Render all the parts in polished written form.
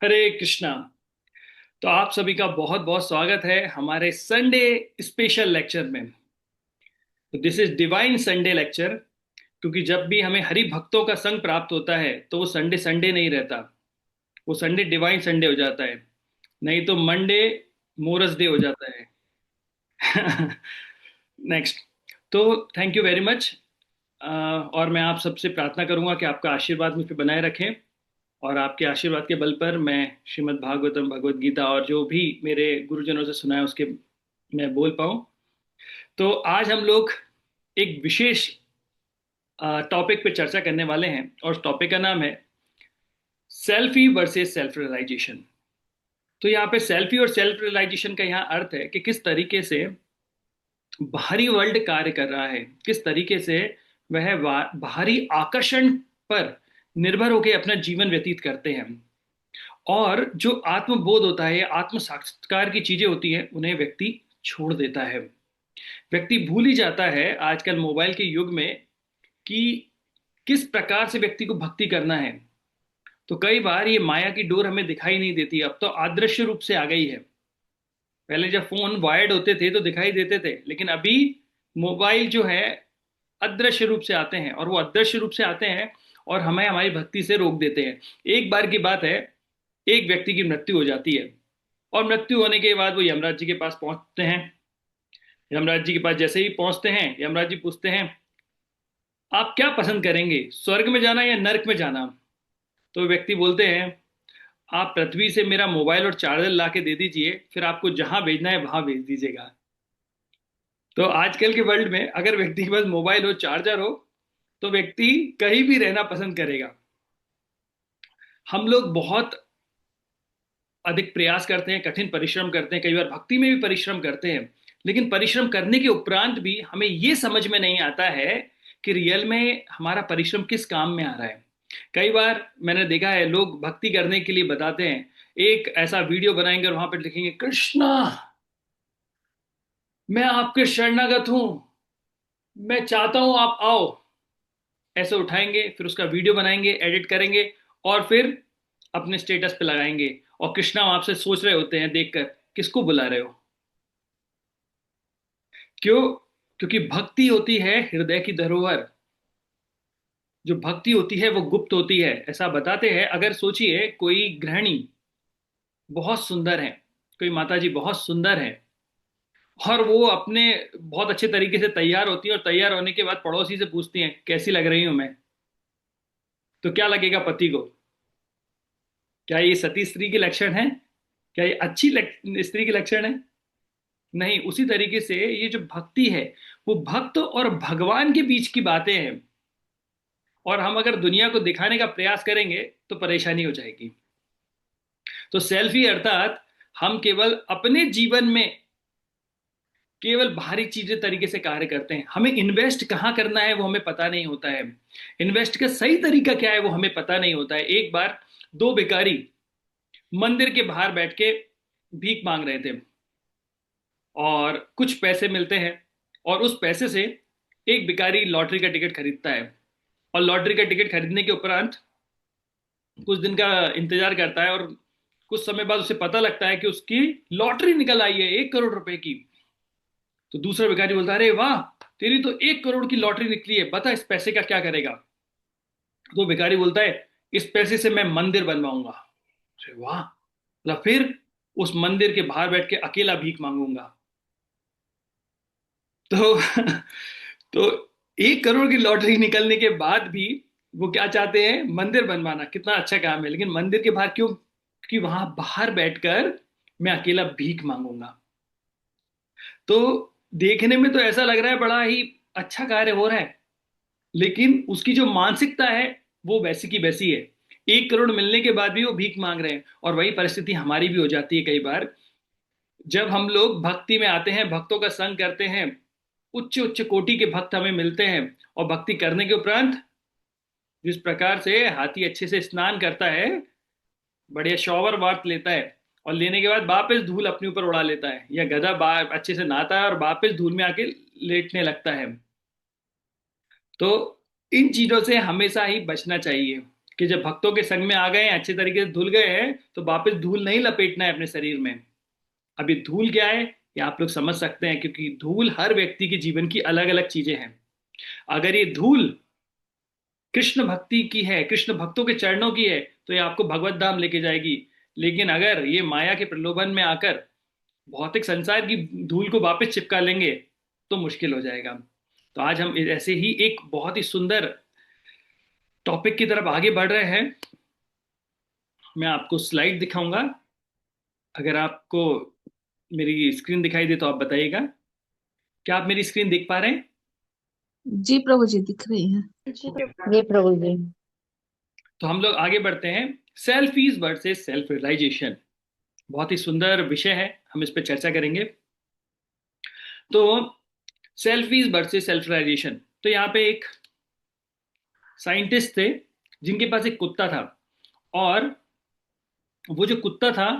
हरे कृष्णा। तो आप सभी का बहुत बहुत स्वागत है हमारे संडे स्पेशल लेक्चर में। तो this is divine Sunday lecture. क्योंकि जब भी हमें हरि भक्तों का संग प्राप्त होता है तो वो संडे संडे नहीं रहता, वो संडे डिवाइन संडे हो जाता है। नहीं तो मंडे मोरस डे हो जाता है। नेक्स्ट। तो थैंक यू वेरी मच। और मैं आप सबसे प्रार्थना करूंगा कि आपका आशीर्वाद मुझ पर बनाए रखें, और आपके आशीर्वाद के बल पर मैं श्रीमद् भागवतम भगवत गीता और जो भी मेरे गुरुजनों से सुना है उसके मैं बोल पाऊं। तो आज हम लोग एक विशेष टॉपिक पे चर्चा करने वाले हैं, और उस टॉपिक का नाम है सेल्फी वर्सेस सेल्फ रियलाइजेशन। तो यहाँ पे सेल्फी और सेल्फ रियलाइजेशन का यहाँ अर्थ है कि किस तरीके से बाहरी वर्ल्ड कार्य कर रहा है, किस तरीके से वह बाहरी आकर्षण पर निर्भर होकर अपना जीवन व्यतीत करते हैं। और जो आत्मबोध होता है, आत्म साक्षात्कार की चीजें होती हैं, उन्हें व्यक्ति छोड़ देता है। व्यक्ति भूल ही जाता है आजकल मोबाइल के युग में कि किस प्रकार से व्यक्ति को भक्ति करना है। तो कई बार ये माया की डोर हमें दिखाई नहीं देती, अब तो अदृश्य रूप से आ गई है। पहले जब फोन वायर्ड होते थे तो दिखाई देते थे, लेकिन अभी मोबाइल जो है अदृश्य रूप से आते हैं, और वो अदृश्य रूप से आते हैं और हमें हमारी भक्ति से रोक देते हैं। एक बार की बात है, एक व्यक्ति की मृत्यु हो जाती है, और मृत्यु होने के बाद वो यमराज जी के पास पहुंचते हैं। यमराज जी के पास जैसे ही पहुंचते हैं, यमराज जी पूछते हैं आप क्या पसंद करेंगे, स्वर्ग में जाना या नरक में जाना। तो व्यक्ति बोलते हैं आप पृथ्वी से मेरा मोबाइल और चार्जर ला के दे दीजिए, फिर आपको जहां भेजना है वहां भेज दीजिएगा। तो आजकल के वर्ल्ड में अगर व्यक्ति के पास मोबाइल हो, चार्जर हो, तो व्यक्ति कहीं भी रहना पसंद करेगा। हम लोग बहुत अधिक प्रयास करते हैं, कठिन परिश्रम करते हैं, कई बार भक्ति में भी परिश्रम करते हैं, लेकिन परिश्रम करने के उपरांत भी हमें यह समझ में नहीं आता है कि रियल में हमारा परिश्रम किस काम में आ रहा है। कई बार मैंने देखा है लोग भक्ति करने के लिए बताते हैं, एक ऐसा वीडियो बनाएंगे और वहां पर लिखेंगे कृष्णा मैं आपके शरणागत हूं, मैं चाहता हूं आप आओ। ऐसे उठाएंगे, फिर उसका वीडियो बनाएंगे, एडिट करेंगे, और फिर अपने स्टेटस पे लगाएंगे। और कृष्णा आपसे सोच रहे होते हैं देखकर किसको बुला रहे हो। क्यों? क्योंकि भक्ति होती है हृदय की धरोहर। जो भक्ति होती है वो गुप्त होती है, ऐसा बताते हैं। अगर सोचिए कोई गृहिणी बहुत सुंदर है, कोई माता जी बहुत सुंदर है, और वो अपने बहुत अच्छे तरीके से तैयार होती है, और तैयार होने के बाद पड़ोसी से पूछती हैं कैसी लग रही हूं मैं। तो क्या लगेगा पति को? क्या ये सती स्त्री के लक्षण है? क्या ये अच्छी स्त्री के लक्षण है? नहीं। उसी तरीके से ये जो भक्ति है, वो भक्त और भगवान के बीच की बातें हैं। और हम अगर दुनिया को दिखाने का प्रयास करेंगे तो परेशानी हो जाएगी। तो सेल्फी अर्थात हम केवल अपने जीवन में केवल बाहरी चीजें तरीके से कार्य करते हैं, हमें इन्वेस्ट कहाँ करना है वो हमें पता नहीं होता है। इन्वेस्ट का सही तरीका क्या है वो हमें पता नहीं होता है। एक बार दो भिखारी मंदिर के बाहर बैठ के भीख मांग रहे थे, और कुछ पैसे मिलते हैं, और उस पैसे से एक भिखारी लॉटरी का टिकट खरीदता है। और लॉटरी का टिकट खरीदने के उपरांत कुछ दिन का इंतजार करता है, और कुछ समय बाद उसे पता लगता है कि उसकी लॉटरी निकल आई है 1 करोड़ रुपए की। तो दूसरा भिखारी बोलता है अरे वाह, तेरी तो 1 करोड़ की लॉटरी निकली है, बता इस पैसे का क्या करेगा। तो भिखारी बोलता है इस पैसे से मैं मंदिर बनवाऊंगा। अरे वाह, मतलब फिर उस मंदिर के बाहर बैठ के अकेला भीख मांगूंगा। तो तो 1 करोड़ की लॉटरी निकलने के बाद भी वो क्या चाहते हैं? मंदिर बनवाना। कितना अच्छा काम है, लेकिन मंदिर के बाहर क्यों? कि वहां बाहर बैठकर मैं अकेला भीख मांगूंगा। तो देखने में तो ऐसा लग रहा है बड़ा ही अच्छा कार्य हो रहा है, लेकिन उसकी जो मानसिकता है वो वैसी की वैसी है। 1 करोड़ मिलने के बाद भी वो भीख मांग रहे हैं। और वही परिस्थिति हमारी भी हो जाती है कई बार। जब हम लोग भक्ति में आते हैं, भक्तों का संग करते हैं, उच्च उच्च कोटि के भक्त हमें मिलते हैं, और भक्ति करने के उपरांत जिस प्रकार से हाथी अच्छे से स्नान करता है, बढ़िया शॉवर बाथ लेता है, और लेने के बाद वापस धूल अपने ऊपर उड़ा लेता है, या गधा बाहर अच्छे से नहाता है और वापस धूल में आके लेटने लगता है। तो इन चीजों से हमेशा ही बचना चाहिए। कि जब भक्तों के संग में आ गए हैं, अच्छे तरीके से धुल गए हैं, तो वापस धूल नहीं लपेटना है अपने शरीर में। अभी धूल क्या है ये आप लोग समझ सकते हैं, क्योंकि धूल हर व्यक्ति के जीवन की अलग अलग चीजें हैं। अगर ये धूल कृष्ण भक्ति की है, कृष्ण भक्तों के चरणों की है, तो ये आपको भगवत धाम लेके जाएगी। लेकिन अगर ये माया के प्रलोभन में आकर भौतिक संसार की धूल को वापस चिपका लेंगे, तो मुश्किल हो जाएगा। तो आज हम ऐसे ही एक बहुत ही सुंदर टॉपिक की तरफ आगे बढ़ रहे हैं। मैं आपको स्लाइड दिखाऊंगा। अगर आपको मेरी स्क्रीन दिखाई दे तो आप बताइएगा, क्या आप मेरी स्क्रीन देख पा रहे हैं? जी प्रभु जी दिख रही है। जी प्रभु जी। तो हम लोग आगे बढ़ते हैं। सेल्फीज वर्सेस सेल्फ रियलाइजेशन, बहुत ही सुंदर विषय है, हम इस पर चर्चा करेंगे। तो सेल्फीज वर्सेस सेल्फ रियलाइजेशन, तो यहाँ पे एक साइंटिस्ट थे जिनके पास एक कुत्ता था। और वो जो कुत्ता था,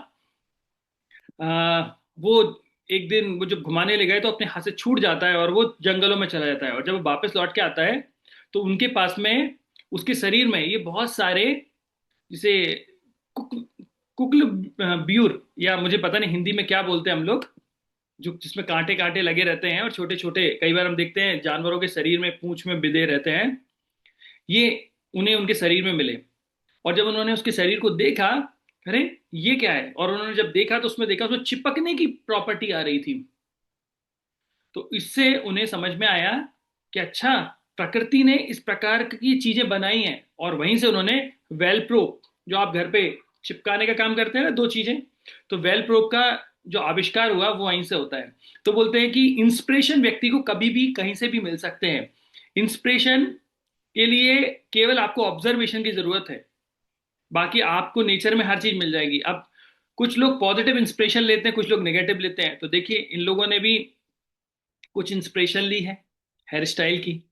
वो एक दिन वो जब घुमाने ले गए तो अपने हाथ से छूट जाता है और वो जंगलों में चला जाता है। और जब वो वापस लौट के आता है, तो उनके पास में, उसके शरीर में ये बहुत सारे, जिसे कुक कुकल ब्यूर, या मुझे पता नहीं हिंदी में क्या बोलते हैं हम लोग, जो जिसमें कांटे कांटे लगे रहते हैं और छोटे छोटे, कई बार हम देखते हैं जानवरों के शरीर में पूंछ में बिधे रहते हैं, ये उन्हें उनके शरीर में मिले। और जब उन्होंने उसके शरीर को देखा, अरे ये क्या है, और उन्होंने जब देखा तो उसमें देखा उसमें चिपकने की प्रॉपर्टी आ रही थी। तो इससे उन्हें समझ में आया कि अच्छा, प्रकृति ने इस प्रकार की चीजें बनाई हैं। और वहीं से उन्होंने वेल प्रो, जो आप घर पे चिपकाने का काम करते हैं ना, दो चीजें, तो वेल प्रो का जो आविष्कार हुआ वो वहीं से होता है। तो बोलते हैं कि इंस्पिरेशन व्यक्ति को कभी भी कहीं से भी मिल सकते हैं। इंस्पिरेशन के लिए केवल आपको ऑब्जर्वेशन की जरूरत है, बाकी आपको नेचर में हर चीज मिल जाएगी। अब कुछ लोग पॉजिटिव इंस्पिरेशन लेते हैं, कुछ लोग नेगेटिव लेते हैं। तो देखिए, इन लोगों ने भी कुछ इंस्पिरेशन ली है हेयर स्टाइल की।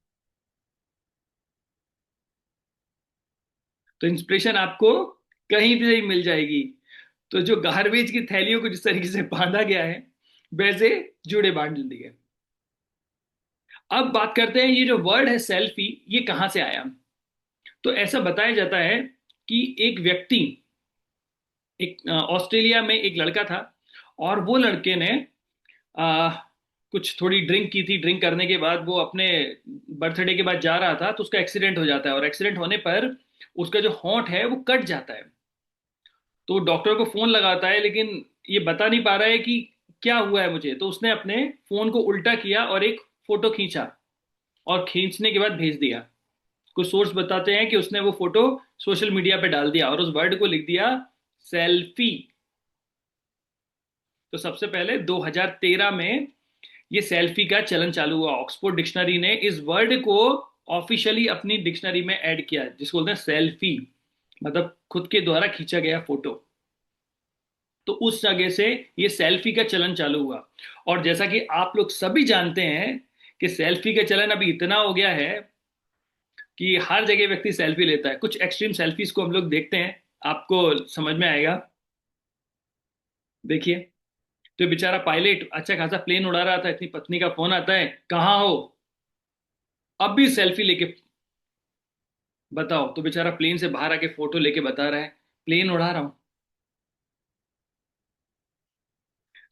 तो इंस्पिरेशन आपको कहीं भी मिल जाएगी। तो जो गार्बेज की थैलियों को जिस तरीके से बांधा गया है, वैसे जुड़े बांध दिए। अब बात करते हैं, ये जो वर्ड है सेल्फी, ये कहां से आया। तो ऐसा बताया जाता है कि एक व्यक्ति, एक ऑस्ट्रेलिया में एक लड़का था, और वो लड़के ने आ, कुछ थोड़ी ड्रिंक की थी। ड्रिंक करने के बाद वो अपने बर्थडे के बाद जा रहा था, तो उसका एक्सीडेंट हो जाता है। और एक्सीडेंट होने पर उसका जो होंठ है वो कट जाता है। तो वो डॉक्टर को फोन लगाता है, लेकिन ये बता नहीं पा रहा है कि क्या हुआ है मुझे। तो उसने अपने फोन को उल्टा किया और एक फोटो खींचा, और खींचने के बाद भेज दिया। कुछ सोर्स बताते हैं कि उसने वो फोटो सोशल मीडिया पे डाल दिया और उस वर्ड को लिख दिया सेल्फी। तो सबसे पहले 2013 में ये सेल्फी का चलन चालू हुआ। ऑक्सफोर्ड डिक्शनरी ने इस वर्ड को ऑफिशियली अपनी डिक्शनरी में ऐड किया, जिसको बोलते हैं सेल्फी, मतलब खुद के द्वारा खींचा गया फोटो। तो उस जगह से ये सेल्फी का चलन चालू हुआ। और जैसा कि आप लोग सभी जानते हैं कि सेल्फी का चलन अभी इतना हो गया है कि हर जगह व्यक्ति सेल्फी लेता है। कुछ एक्सट्रीम सेल्फीज को हम लोग देखते हैं, आपको समझ में आएगा। देखिए, तो ये बेचारा पायलट अच्छा खासा प्लेन उड़ा रहा था, इतनी पत्नी का फोन आता है, कहाँ हो, अब भी सेल्फी लेके बताओ। तो बेचारा प्लेन से बाहर आके फोटो लेके बता रहा है, प्लेन उड़ा रहा हूं।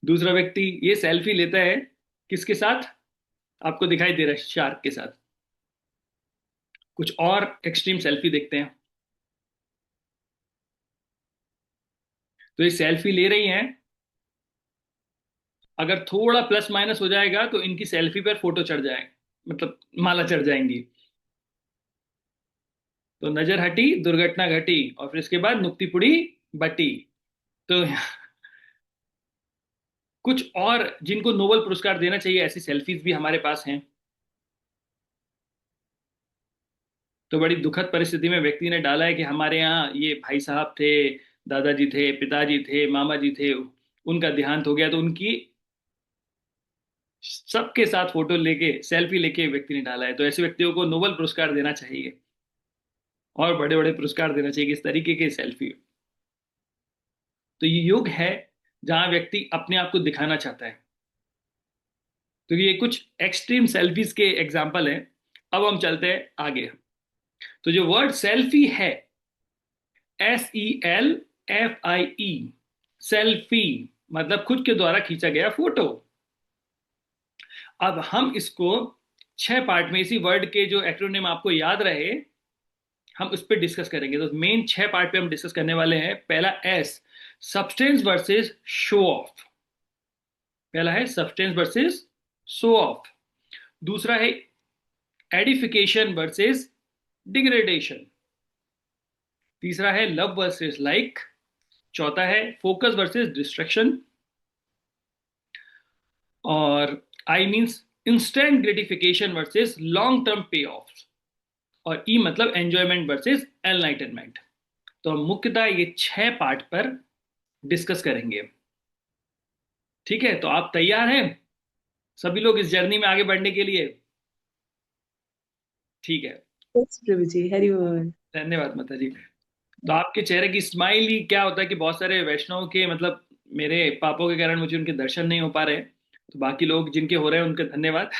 दूसरा व्यक्ति ये सेल्फी लेता है किसके साथ, आपको दिखाई दे रहा है, शार्क के साथ। कुछ और एक्सट्रीम सेल्फी देखते हैं। तो ये सेल्फी ले रही हैं, अगर थोड़ा प्लस माइनस हो जाएगा तो इनकी सेल्फी पर फोटो चढ़ जाए, मतलब माला चढ़ जाएंगी। तो नजर हटी दुर्घटना घटी, और फिर इसके बाद नुक्ति पुड़ी बटी। तो कुछ और जिनको नोबेल पुरस्कार देना चाहिए, ऐसी सेल्फीज भी हमारे पास हैं। तो बड़ी दुखद परिस्थिति में व्यक्ति ने डाला है कि हमारे यहाँ ये भाई साहब थे, दादाजी थे, पिताजी थे, मामा जी थे, उनका देहांत हो गया। तो उनकी सबके साथ फोटो लेके, सेल्फी लेके व्यक्ति ने डाला है। तो ऐसे व्यक्तियों को नोबेल पुरस्कार देना चाहिए, और बड़े बड़े पुरस्कार देना चाहिए कि इस तरीके के सेल्फी। तो ये युग है जहां व्यक्ति अपने आप को दिखाना चाहता है। तो ये कुछ एक्सट्रीम सेल्फीज के एग्जाम्पल हैं। अब हम चलते हैं आगे। तो जो वर्ड सेल्फी है, SELFIE, सेल्फी, मतलब खुद के द्वारा खींचा गया फोटो। अब हम इसको 6 पार्ट में, इसी वर्ड के जो एक्रोनिम आपको याद रहे, हम उस पर डिस्कस करेंगे। तो मेन 6 पार्ट पे हम डिस्कस करने वाले हैं। पहला S, substance versus show off. पहला है सब्सटेंस वर्सेस शो ऑफ। दूसरा है एडिफिकेशन वर्सेस डिग्रेडेशन। तीसरा है लव वर्सेस लाइक। चौथा है फोकस वर्सेस डिस्ट्रैक्शन। और I means instant gratification versus long term पे ऑफ। और ई मतलब एंजॉयमेंट वर्सेस एनलाइटनमेंट। तो हम मुख्यतः ये 6 पार्ट पर डिस्कस करेंगे। ठीक है, तो आप तैयार हैं सभी लोग इस जर्नी में आगे बढ़ने के लिए? ठीक है। यस प्रभु जी, हरि बोल। धन्यवाद माता जी। तो आपके चेहरे की स्माइल ही क्या होता है कि बहुत सारे वैष्णव के, मतलब मेरे पापों के कारण मुझे उनके दर्शन नहीं हो पा रहे, तो बाकी लोग जिनके हो रहे हैं उनका धन्यवाद।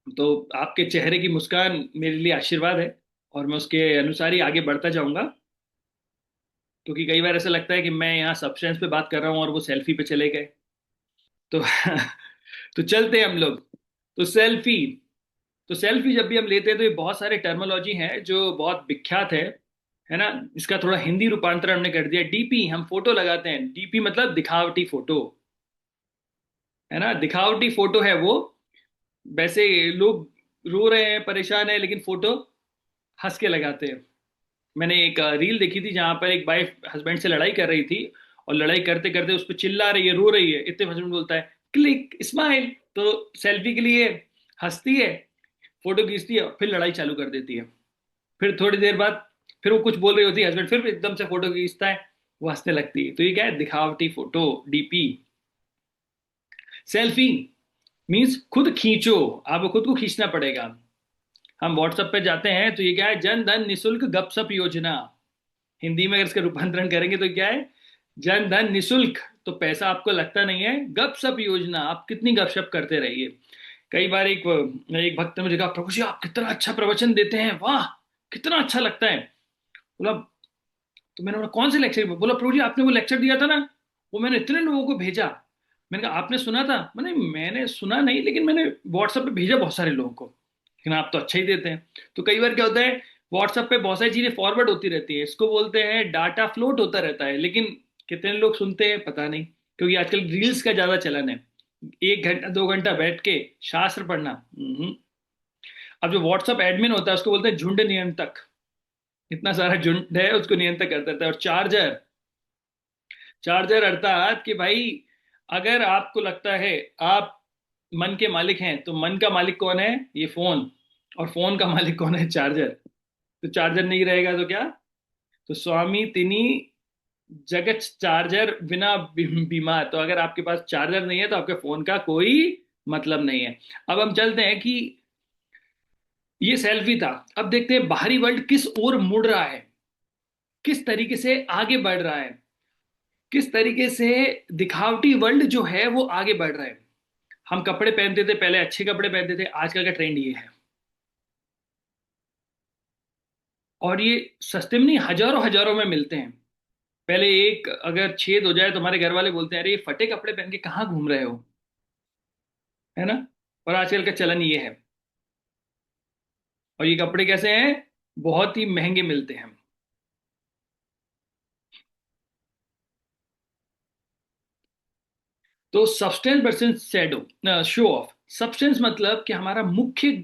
तो आपके चेहरे की मुस्कान मेरे लिए आशीर्वाद है, और मैं उसके अनुसार ही आगे बढ़ता जाऊंगा। क्योंकि कई बार ऐसा लगता है कि मैं यहाँ सब्सटेंस पे बात कर रहा हूँ और वो सेल्फी पे चले गए। तो तो चलते हैं हम लोग। तो सेल्फी, तो सेल्फी जब भी हम लेते हैं तो ये बहुत सारे टर्मोलॉजी हैं जो बहुत विख्यात है ना। इसका थोड़ा हिंदी रूपांतरण हमने कर दिया डीपी। हम फोटो लगाते हैं, डीपी मतलब दिखावटी फोटो, है ना। दिखावटी फोटो है वो। वैसे लोग रो रहे हैं, परेशान है, लेकिन फोटो हंस के लगाते हैं। मैंने एक रील देखी थी जहां पर एक वाइफ हस्बैंड से लड़ाई कर रही थी, और लड़ाई करते करते उस पर चिल्ला रही है, रो रही है, इतने हस्बैंड बोलता है क्लिक स्माइल, तो सेल्फी के लिए हंसती है, फोटो खींचती है, फिर लड़ाई चालू कर देती है। फिर थोड़ी देर बाद फिर वो कुछ बोल रही होती है, हस्बैंड फिर एकदम से फोटो खींचता है, वो हंसने लगती है। तो ये क्या है? दिखावटी फोटो, डीपी। सेल्फी मीन्स खुद खींचो, आपको खुद को खींचना पड़ेगा। हम व्हाट्सएप पे जाते हैं तो ये क्या है? जन धन निशुल्क गपशप योजना। हिंदी में अगर इसका रूपांतरण करेंगे तो क्या है? जन धन निशुल्क, तो पैसा आपको लगता नहीं है। गपशप योजना, आप कितनी गपशप करते रहिए। कई बार एक एक भक्त ने मुझे कहा, प्रभु जी आप कितना अच्छा प्रवचन देते हैं, वाह कितना अच्छा लगता है। बोला, तो मैंने बोला कौन से लेक्चर? बोला प्रभु जी आपने वो लेक्चर दिया था ना, वो मैंने इतने लोगों को भेजा। मैंने कहा आपने सुना था? मैंने सुना नहीं, लेकिन मैंने व्हाट्सएप पे भेजा बहुत सारे लोगों को। लेकिन आप तो अच्छा ही देते हैं। तो कई बार क्या होता है, व्हाट्सएप पे बहुत सारी चीजें फॉरवर्ड होती रहती है, इसको बोलते हैं डाटा फ्लोट होता रहता है, लेकिन कितने लोग सुनते हैं पता नहीं। क्योंकि आजकल रील्स का ज्यादा चलन है, 1 घंटा 2 घंटा बैठ के शास्त्र पढ़ना। अब जो व्हाट्सएप एडमिन होता है उसको बोलते हैं झुंड नियंत्रक। इतना सारा झुंड है, उसको नियंत्रण करता रहता है। और चार्जर, चार्जर अर्थात कि भाई अगर आपको लगता है आप मन के मालिक हैं, तो मन का मालिक कौन है? ये फोन। और फोन का मालिक कौन है? चार्जर। तो चार्जर नहीं रहेगा तो क्या? तो स्वामी तिनी जगत चार्जर बिना बीमार। तो अगर आपके पास चार्जर नहीं है तो आपके फोन का कोई मतलब नहीं है। अब हम चलते हैं कि ये सेल्फी था, अब देखते हैं बाहरी वर्ल्ड किस ओर मुड़ रहा है, किस तरीके से आगे बढ़ रहा है, किस तरीके से दिखावटी वर्ल्ड जो है वो आगे बढ़ रहा है। हम कपड़े पहनते थे पहले, अच्छे कपड़े पहनते थे, आजकल का ट्रेंड ये है। और ये सस्ते में नहीं, हजारों हजारों में मिलते हैं। पहले एक अगर छेद हो जाए तो हमारे घर वाले बोलते हैं अरे ये फटे कपड़े पहन के कहाँ घूम रहे हो, है ना। और आजकल का चलन ये है। और ये कपड़े कैसे हैं? बहुत ही महंगे मिलते हैं। तो substance versus shadow, show off. Substance मतलब कि हमारा मुख्य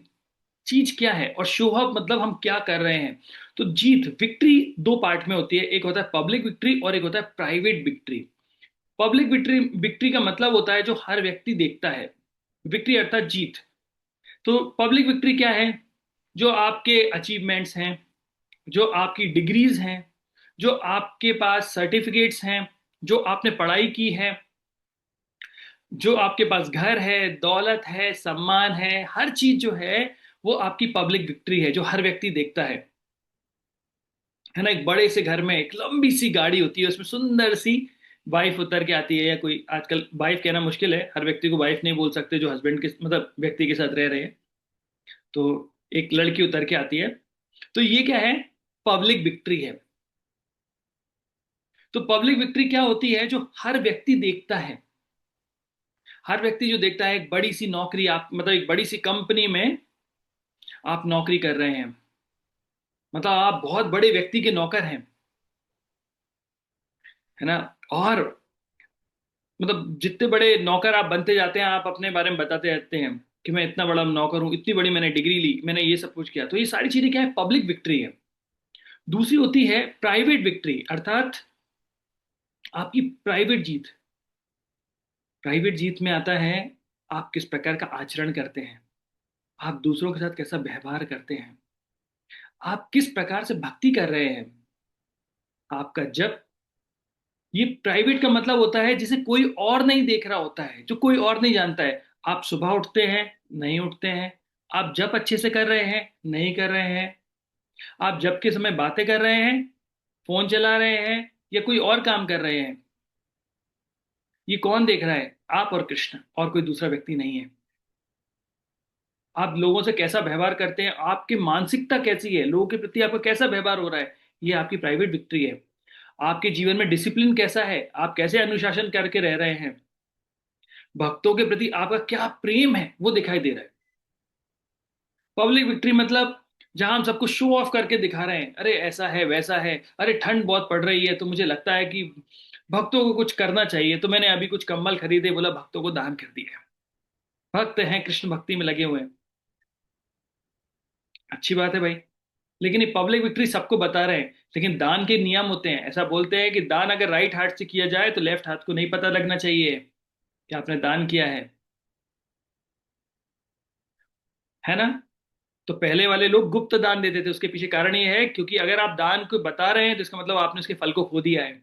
चीज क्या है, और शो ऑफ मतलब हम क्या कर रहे हैं। तो जीत, विक्ट्री 2 पार्ट में होती है, एक होता है पब्लिक विक्ट्री और एक होता है private victory. Public victory, victory का मतलब होता है जो हर व्यक्ति देखता है। विक्ट्री अर्थात जीत। तो पब्लिक विक्ट्री क्या है? जो आपके अचीवमेंट्स हैं, जो आपकी डिग्रीज हैं, जो आपके पास सर्टिफिकेट्स हैं, जो आपने पढ़ाई की है, जो आपके पास घर है, दौलत है, सम्मान है, हर चीज जो है वो आपकी पब्लिक विक्ट्री है, जो हर व्यक्ति देखता है ना। एक बड़े से घर में एक लंबी सी गाड़ी होती है, उसमें सुंदर सी वाइफ उतर के आती है, या कोई, आजकल वाइफ कहना मुश्किल है, हर व्यक्ति को वाइफ नहीं बोल सकते जो हस्बैंड के मतलब व्यक्ति के साथ रह रहे हैं। तो एक लड़की उतर के आती है। तो ये क्या है? पब्लिक विक्ट्री है। तो पब्लिक विक्ट्री क्या होती है? जो हर व्यक्ति देखता है, हर व्यक्ति जो देखता है, एक बड़ी सी नौकरी, आप मतलब एक बड़ी सी कंपनी में आप नौकरी कर रहे हैं, मतलब आप बहुत बड़े व्यक्ति के नौकर हैं, है ना। और मतलब जितने बड़े नौकर आप बनते जाते हैं, आप अपने बारे में बताते रहते हैं कि मैं इतना बड़ा नौकर हूं, इतनी बड़ी मैंने डिग्री ली, मैंने ये सब कुछ किया। तो ये सारी चीजें क्या है? पब्लिक विक्ट्री है। दूसरी होती है प्राइवेट विक्ट्री, अर्थात आपकी प्राइवेट जीत। प्राइवेट जीत में आता है आप किस प्रकार का आचरण करते हैं, आप दूसरों के साथ कैसा व्यवहार करते हैं, आप किस प्रकार से भक्ति कर रहे हैं, आपका जब। ये प्राइवेट का मतलब होता है जिसे कोई और नहीं देख रहा होता है, जो कोई और नहीं जानता है। आप सुबह उठते हैं, नहीं उठते हैं, आप जब अच्छे से कर रहे हैं, नहीं कर रहे हैं, आप जब के समय बातें कर रहे हैं, फोन चला रहे हैं, या कोई और काम कर रहे हैं, ये कौन देख रहा है? आप और कृष्ण, और कोई दूसरा व्यक्ति नहीं है। आप लोगों से कैसा व्यवहार करते हैं, आपकी मानसिकता कैसी है, लोगों के प्रति आपका कैसा व्यवहार हो रहा है, ये आपकी प्राइवेट विक्ट्री है। आपके जीवन में डिसिप्लिन कैसा है, आप कैसे अनुशासन करके रह रहे हैं, भक्तों के प्रति आपका क्या प्रेम है, वो दिखाई दे रहा है। पब्लिक विक्ट्री मतलब जहां हम सबको शो ऑफ करके दिखा रहे हैं, अरे ऐसा है वैसा है, अरे ठंड बहुत पड़ रही है तो मुझे लगता है कि भक्तों को कुछ करना चाहिए, तो मैंने अभी कुछ कंबल खरीदे, बोला भक्तों को दान कर दिया। भक्त हैं, कृष्ण भक्ति में लगे हुए हैं, अच्छी बात है भाई। लेकिन ये पब्लिक विक्ट्री सबको बता रहे हैं, लेकिन दान के नियम होते हैं। ऐसा बोलते हैं कि दान अगर राइट हाथ से किया जाए तो लेफ्ट हाथ को नहीं पता लगना चाहिए कि आपने दान किया है ना। तो पहले वाले लोग गुप्त दान देते थे, उसके पीछे कारण ये है क्योंकि अगर आप दान को बता रहे हैं तो इसका मतलब आपने उसके फल को खो दिया है।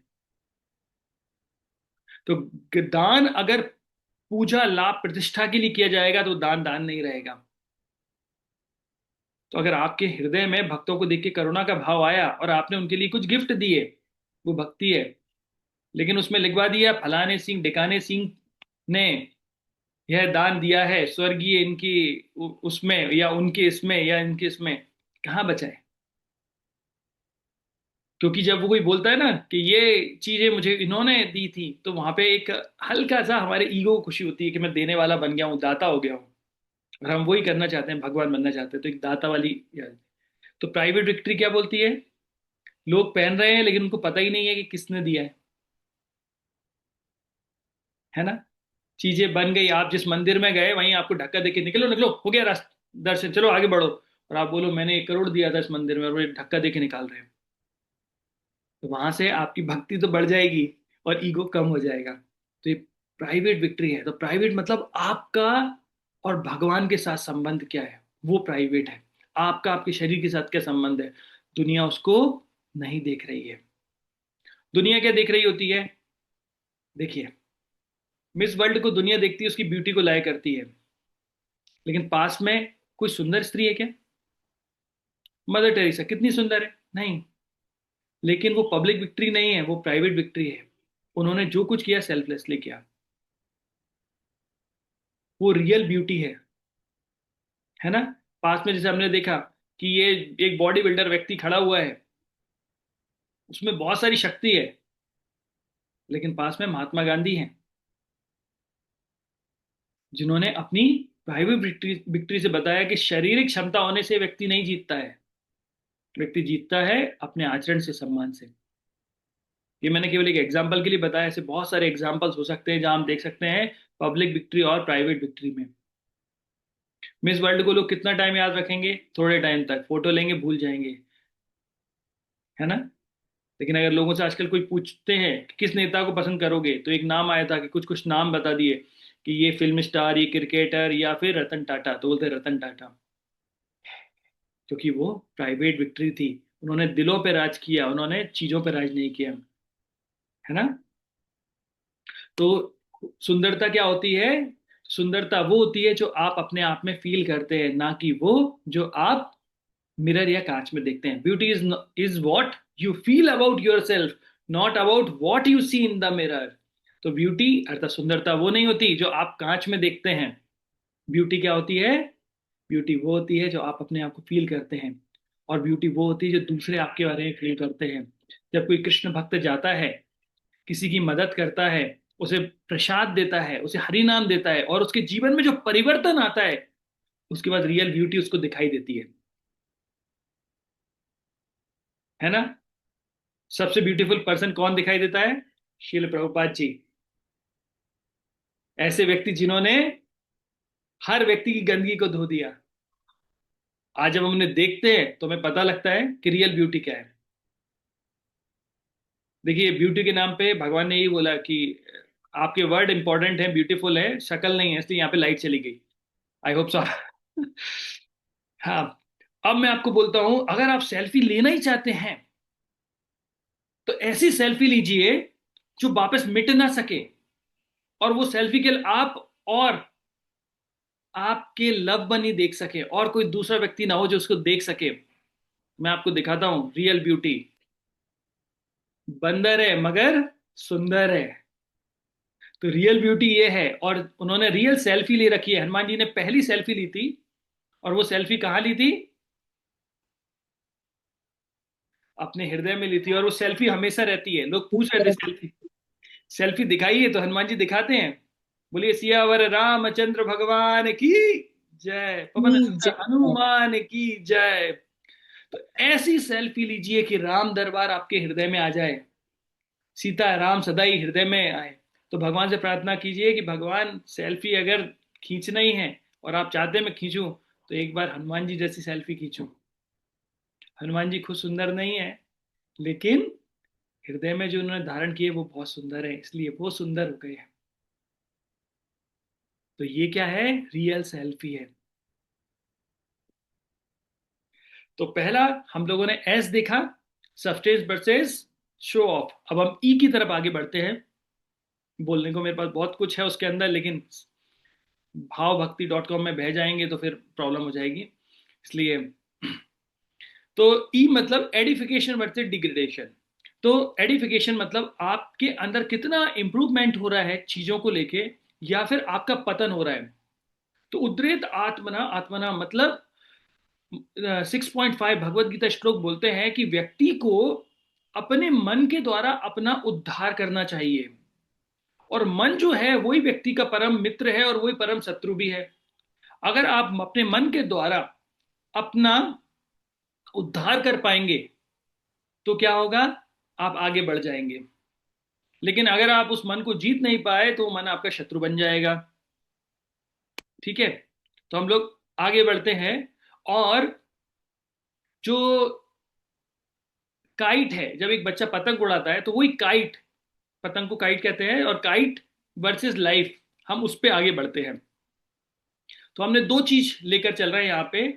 तो दान अगर पूजा लाभ प्रतिष्ठा के लिए किया जाएगा तो दान दान नहीं रहेगा। तो अगर आपके हृदय में भक्तों को देख के करुणा का भाव आया और आपने उनके लिए कुछ गिफ्ट दिए, वो भक्ति है। लेकिन उसमें लिखवा दिया फलाने सिंह ढिकाने सिंह ने यह दान दिया है स्वर्गीय इनकी उसमें, या उनके इसमें, या इनके इसमें, कहाँ बचा है? क्योंकि जब वो कोई बोलता है ना कि ये चीजें मुझे इन्होंने दी थी, तो वहां पे एक हल्का सा हमारे ईगो को खुशी होती है कि मैं देने वाला बन गया हूँ, दाता हो गया हूँ। और हम वही करना चाहते हैं, भगवान बनना चाहते हैं, तो एक दाता वाली याद। तो प्राइवेट विक्ट्री क्या बोलती है? लोग पहन रहे हैं लेकिन उनको पता ही नहीं है कि किसने दिया है ना। चीजें बन गई, आप जिस मंदिर में गए वहीं आपको धक्का देके निकलो निकलो, हो गया रास्ता दर्शन, चलो आगे बढ़ो, और आप बोलो मैंने 1 करोड़ दिया था इस मंदिर में, और वो एक धक्का देके निकाल रहे हैं। तो वहां से आपकी भक्ति तो बढ़ जाएगी और ईगो कम हो जाएगा। तो ये प्राइवेट विक्ट्री है। तो प्राइवेट मतलब आपका और भगवान के साथ संबंध क्या है, वो प्राइवेट है। आपका आपके शरीर के साथ क्या संबंध है, दुनिया उसको नहीं देख रही है। दुनिया क्या देख रही होती है? देखिए, मिस वर्ल्ड को दुनिया देखती है, उसकी ब्यूटी को लाया करती है, लेकिन पास में कोई सुंदर स्त्री है क्या? मदर टेरेसा कितनी सुंदर है, नहीं। लेकिन वो पब्लिक विक्ट्री नहीं है, वो प्राइवेट विक्ट्री है। उन्होंने जो कुछ किया सेल्फलेसली किया, वो रियल ब्यूटी है ना। पास में जैसे हमने देखा कि ये एक बॉडी बिल्डर व्यक्ति खड़ा हुआ है, उसमें बहुत सारी शक्ति है, लेकिन पास में महात्मा गांधी हैं, जिन्होंने अपनी प्राइवेट विक्ट्री विक्ट्री से बताया कि शारीरिक क्षमता होने से व्यक्ति नहीं जीतता है, व्यक्ति जीतता है अपने आचरण से, सम्मान से। ये मैंने केवल एक एग्जाम्पल के लिए बताया, ऐसे बहुत सारे एग्जाम्पल्स हो सकते हैं जहां हम देख सकते हैं पब्लिक विक्ट्री और प्राइवेट विक्ट्री में। मिस वर्ल्ड को लोग कितना टाइम याद रखेंगे? थोड़े टाइम तक फोटो लेंगे, भूल जाएंगे, है ना। लेकिन अगर लोगों से आजकल कोई पूछते हैं कि किस नेता को पसंद करोगे, तो एक नाम आया था कि कुछ कुछ नाम बता दिए कि ये फिल्म स्टार, ये क्रिकेटर, या फिर रतन टाटा, तो बोलते रतन टाटा, क्योंकि वो प्राइवेट विक्ट्री थी। उन्होंने दिलों पे राज किया, उन्होंने चीजों पे राज नहीं किया, है ना। तो सुंदरता क्या होती है? सुंदरता वो होती है जो आप अपने आप में फील करते हैं, ना कि वो जो आप मिरर या कांच में देखते हैं। Beauty is what you feel about yourself, not about what you see in the mirror. तो ब्यूटी अर्थात सुंदरता वो नहीं होती जो आप कांच में देखते हैं। ब्यूटी क्या होती है? ब्यूटी वो होती है जो आप अपने आप को फील करते हैं। और ब्यूटी वो होती है जो दूसरे आपके बारे में फील करते हैं। जब कोई कृष्ण भक्त जाता है, किसी की मदद करता है, उसे प्रसाद देता है, उसे हरि नाम देता है, और उसके जीवन में जो परिवर्तन आता है, उसके बाद रियल ब्यूटी उसको दिखाई देती है ना। सबसे ब्यूटीफुल पर्सन कौन दिखाई देता है? श्रील प्रभुपाद जी। ऐसे व्यक्ति जिन्होंने हर व्यक्ति की गंदगी को धो दिया। आज जब हम उन्हें देखते हैं तो हमें पता लगता है कि रियल ब्यूटी क्या है। देखिए, ब्यूटी के नाम पे भगवान ने यही बोला कि आपके वर्ड इंपॉर्टेंट है, ब्यूटीफुल है, शक्ल नहीं है, इसलिए यहाँ पे लाइट चली गई। I hope so. हाँ। अब मैं आपको बोलता हूं, अगर आप सेल्फी लेना ही चाहते हैं तो ऐसी सेल्फी लीजिए जो वापस मिट ना सके, और वो सेल्फी के आप और आपके लव वन ही देख सके, और कोई दूसरा व्यक्ति ना हो जो उसको देख सके। मैं आपको दिखाता हूं रियल ब्यूटी। बंदर है मगर सुंदर है। तो रियल ब्यूटी ये है, और उन्होंने रियल सेल्फी ले रखी है। हनुमान जी ने पहली सेल्फी ली थी, और वो सेल्फी कहाँ ली थी? अपने हृदय में ली थी। और वो सेल्फी हमेशा रहती है। लोग पूछ रहे थे सेल्फी सेल्फी दिखाइए, तो हनुमान जी दिखाते हैं। बोलिए सियावर रामचंद्र भगवान की जय, पवन सुत जय। हनुमान की जय। तो ऐसी सेल्फी लीजिए कि राम दरबार आपके हृदय में आ जाए, सीता राम सदा ही हृदय में आए। तो भगवान से प्रार्थना कीजिए कि भगवान, सेल्फी अगर खींचना ही है और आप चाहते हैं मैं खींचूं, तो एक बार हनुमान जी जैसी सेल्फी खींचूं। हनुमान जी खुद सुंदर नहीं है, लेकिन हृदय में जो उन्होंने धारण किए वो बहुत सुंदर है, इसलिए वो सुंदर हो गए हैं। तो ये क्या है? रियल सेल्फी है। तो पहला हम लोगों ने एस देखा, सब्सटेंस वर्सेस शो ऑफ। अब हम ई की तरफ आगे बढ़ते हैं। बोलने को मेरे पास बहुत कुछ है उसके अंदर, लेकिन भावभक्ति.com में बह जाएंगे तो फिर प्रॉब्लम हो जाएगी, इसलिए। तो ई मतलब एडिफिकेशन वर्सेस डिग्रेडेशन। तो एडिफिकेशन मतलब आपके अंदर कितना इंप्रूवमेंट हो रहा है चीजों को लेके, या फिर आपका पतन हो रहा है। तो उद्रेत आत्मना, आत्मना मतलब 6.5 भगवत गीता श्लोक बोलते हैं कि व्यक्ति को अपने मन के द्वारा अपना उद्धार करना चाहिए। और मन जो है वही व्यक्ति का परम मित्र है, और वही परम शत्रु भी है। अगर आप अपने मन के द्वारा अपना उद्धार कर पाएंगे तो क्या होगा? आप आगे बढ़ जाएंगे। लेकिन अगर आप उस मन को जीत नहीं पाए तो वो मन आपका शत्रु बन जाएगा। ठीक है। तो हम लोग आगे बढ़ते हैं। और जो काइट है, जब एक बच्चा पतंग उड़ाता है तो वही काइट, पतंग को काइट कहते हैं, और काइट वर्सेस लाइफ, हम उस पे आगे बढ़ते हैं। तो हमने दो चीज लेकर चल रहे हैं यहाँ पे।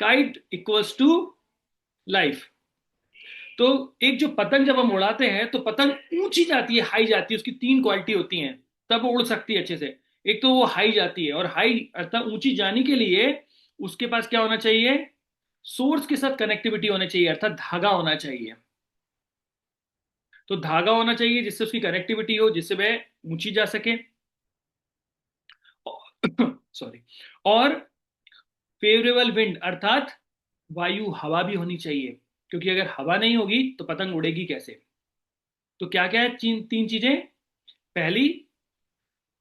Kite equals to life. तो एक जो पतंग जब हम उड़ाते हैं तो पतंग ऊंची जाती है, हाई जाती है, उसकी तीन क्वालिटी होती हैं, तब वो उड़ सकती है अच्छे से। एक तो वो हाई जाती है, और हाई अर्थात ऊंची जाने के लिए उसके पास क्या होना चाहिए? सोर्स के साथ कनेक्टिविटी होनी चाहिए, अर्थात धागा होना चाहिए। तो धागा होना चाहिए जिससे उसकी कनेक्टिविटी हो, जिससे वह ऊंची जा सके। सॉरी। और फेवरेबल विंड अर्थात वायु, हवा भी होनी चाहिए, क्योंकि अगर हवा नहीं होगी तो पतंग उड़ेगी कैसे? तो क्या क्या है तीन चीजें? पहली,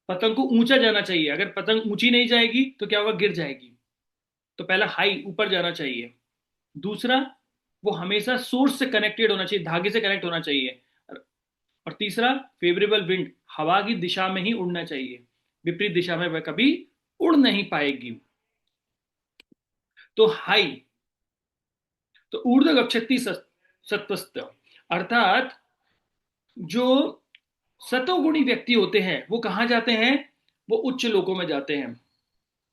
पतंग को ऊंचा जाना चाहिए। अगर पतंग ऊंची नहीं जाएगी तो क्या होगा? गिर जाएगी। तो पहला हाई, ऊपर जाना चाहिए। दूसरा, वो हमेशा सोर्स से कनेक्टेड होना चाहिए, धागे से कनेक्ट होना चाहिए। और तीसरा, फेवरेबल विंड, हवा की दिशा में ही उड़ना चाहिए, विपरीत दिशा में वह कभी उड़ नहीं पाएगी। तो हाई, तो ऊर्ध्व गच्छति सत्वस्त, अर्थात जो सतोगुणी व्यक्ति होते हैं वो कहाँ जाते हैं? वो उच्च लोकों में जाते हैं।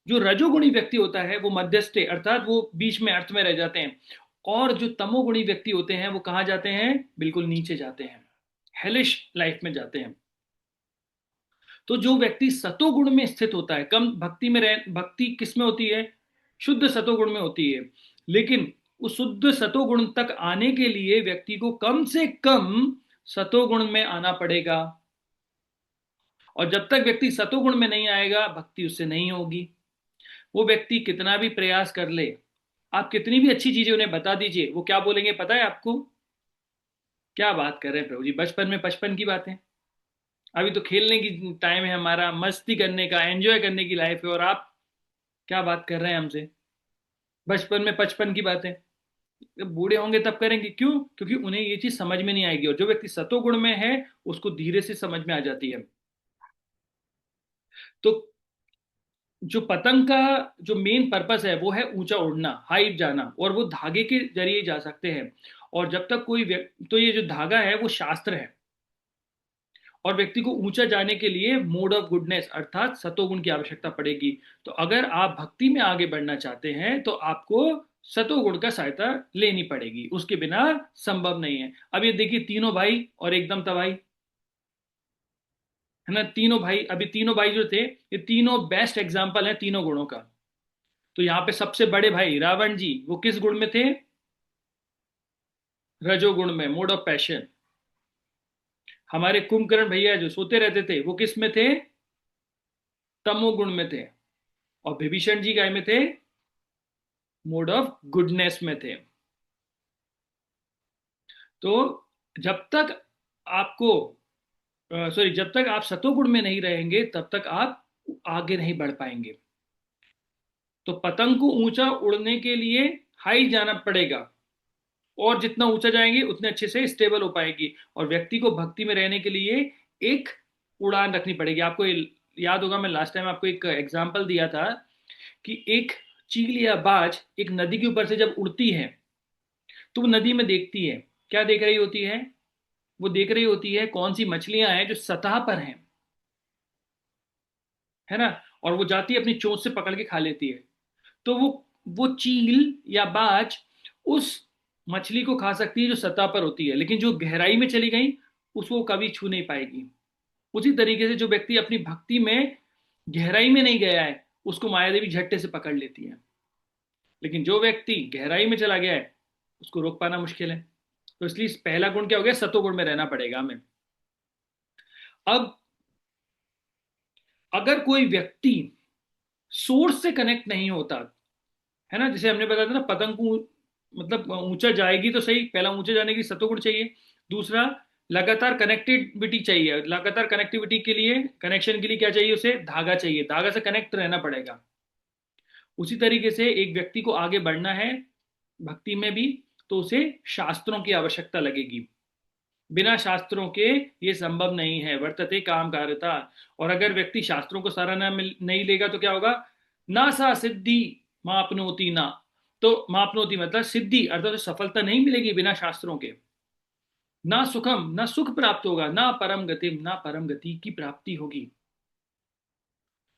जो रजोगुणी व्यक्ति होता है वो मध्यस्थ, अर्थात वो बीच में अर्थ में रह जाते हैं। और जो तमोगुणी व्यक्ति होते हैं वो कहाँ जाते हैं? बिल्कुल नीचे जाते हैं, हेलिश लाइफ में जाते हैं। तो जो व्यक्ति सतोगुण में स्थित होता है, कम भक्ति में रह, भक्ति किस में होती है? शुद्ध सतोगुण में होती है। लेकिन उस शुद्ध सतोगुण तक आने के लिए व्यक्ति को कम से कम सतोगुण में आना पड़ेगा। और जब तक व्यक्ति सतोगुण में नहीं आएगा, भक्ति उससे नहीं होगी। वो व्यक्ति कितना भी प्रयास कर ले, आप कितनी भी अच्छी चीजें उन्हें बता दीजिए, वो क्या बोलेंगे पता है आपको? क्या बात कर रहे हैं प्रभु जी, बचपन में बचपन की बातें, अभी तो खेलने की टाइम है हमारा, मस्ती करने का, एंजॉय करने की लाइफ है, और आप क्या बात कर रहे हैं हमसे? बचपन में बचपन की बातें जब बूढ़े होंगे तब करेंगे, क्यों? क्योंकि उन्हें ये चीज समझ में नहीं आएगी, और जो व्यक्ति सतोगुण में है उसको धीरे से समझ में आ जाती है। तो जो पतंग का जो मेन पर्पस है वो है ऊंचा उड़ना, हाइट जाना, और वो धागे के जरिए जा सकते हैं। और जब तक कोई व्यक्ति, तो ये जो धागा है वो शास्त्र है, और व्यक्ति को ऊंचा जाने के लिए मोड ऑफ गुडनेस अर्थात सतोगुण की आवश्यकता पड़ेगी। तो अगर आप भक्ति में आगे बढ़ना चाहते हैं तो आपको सतोगुण का सहायता लेनी पड़ेगी, उसके बिना संभव नहीं है। अब ये देखिए, तीनों भाई और एकदम तबाही, है ना? तीनों भाई, अभी तीनों भाई जो थे, ये तीनों बेस्ट एग्जाम्पल हैं तीनों गुणों का। तो यहाँ पे सबसे बड़े भाई रावण जी, वो किस गुण में थे? रजोगुण में, मोड ऑफ पैशन। हमारे कुंभकर्ण भैया जो सोते रहते थे, वो किस में थे? तमोगुण में थे। और विभीषण जी काय में थे? मोड ऑफ गुडनेस में थे। तो जब तक आपको, सॉरी, जब तक आप सतोगुण में नहीं रहेंगे तब तक आप आगे नहीं बढ़ पाएंगे। तो पतंग को ऊंचा उड़ने के लिए हाई जाना पड़ेगा, और जितना ऊंचा जाएंगे उतने अच्छे से स्टेबल हो पाएगी। और व्यक्ति को भक्ति में रहने के लिए एक उड़ान रखनी पड़ेगी। आपको याद होगा, मैं लास्ट टाइम आपको एक एग्जांपल दिया था कि एक चील या बाज एक नदी के ऊपर से जब उड़ती है तो वो नदी में देखती है, क्या देख रही होती है? वो देख रही होती है कौन सी मछलियां हैं जो सतह पर हैं, है ना? और वो जाती है अपनी चोंच से पकड़ के खा लेती है। तो वो चील या बाज उस मछली को खा सकती है जो सतह पर होती है, लेकिन जो गहराई में चली गई उसको कभी छू नहीं पाएगी। उसी तरीके से जो व्यक्ति अपनी भक्ति में गहराई में नहीं गया है उसको माया देवी झट्टे से पकड़ लेती है, लेकिन जो व्यक्ति गहराई में चला गया है उसको रोक पाना मुश्किल है। तो इसलिए पहला गुण क्या हो गया? सतोगुण में रहना पड़ेगा हमें। अब अगर कोई व्यक्ति सोर्स से कनेक्ट नहीं होता, है ना, जैसे हमने बताया था ना, पतंग को मतलब ऊंचा जाएगी तो सही, पहला ऊंचा जाने के लिए सतोगुण चाहिए। दूसरा, लगातार कनेक्टिविटी चाहिए। लगातार कनेक्टिविटी के लिए, कनेक्शन के लिए क्या चाहिए? उसे धागा चाहिए, धागा से कनेक्ट रहना पड़ेगा। उसी तरीके से एक व्यक्ति को आगे बढ़ना है भक्ति में भी, तो उसे शास्त्रों की आवश्यकता लगेगी। बिना शास्त्रों के ये संभव नहीं है, वर्तते काम कार्यता। और अगर व्यक्ति शास्त्रों को सराहना नहीं लेगा तो क्या होगा? ना सा सिद्धि मापनोति ना। तो मापनोति मतलब सिद्धि, अर्थात सफलता नहीं मिलेगी बिना शास्त्रों के। ना सुखम, ना सुख प्राप्त होगा, ना परम गति, ना परम गति की प्राप्ति होगी।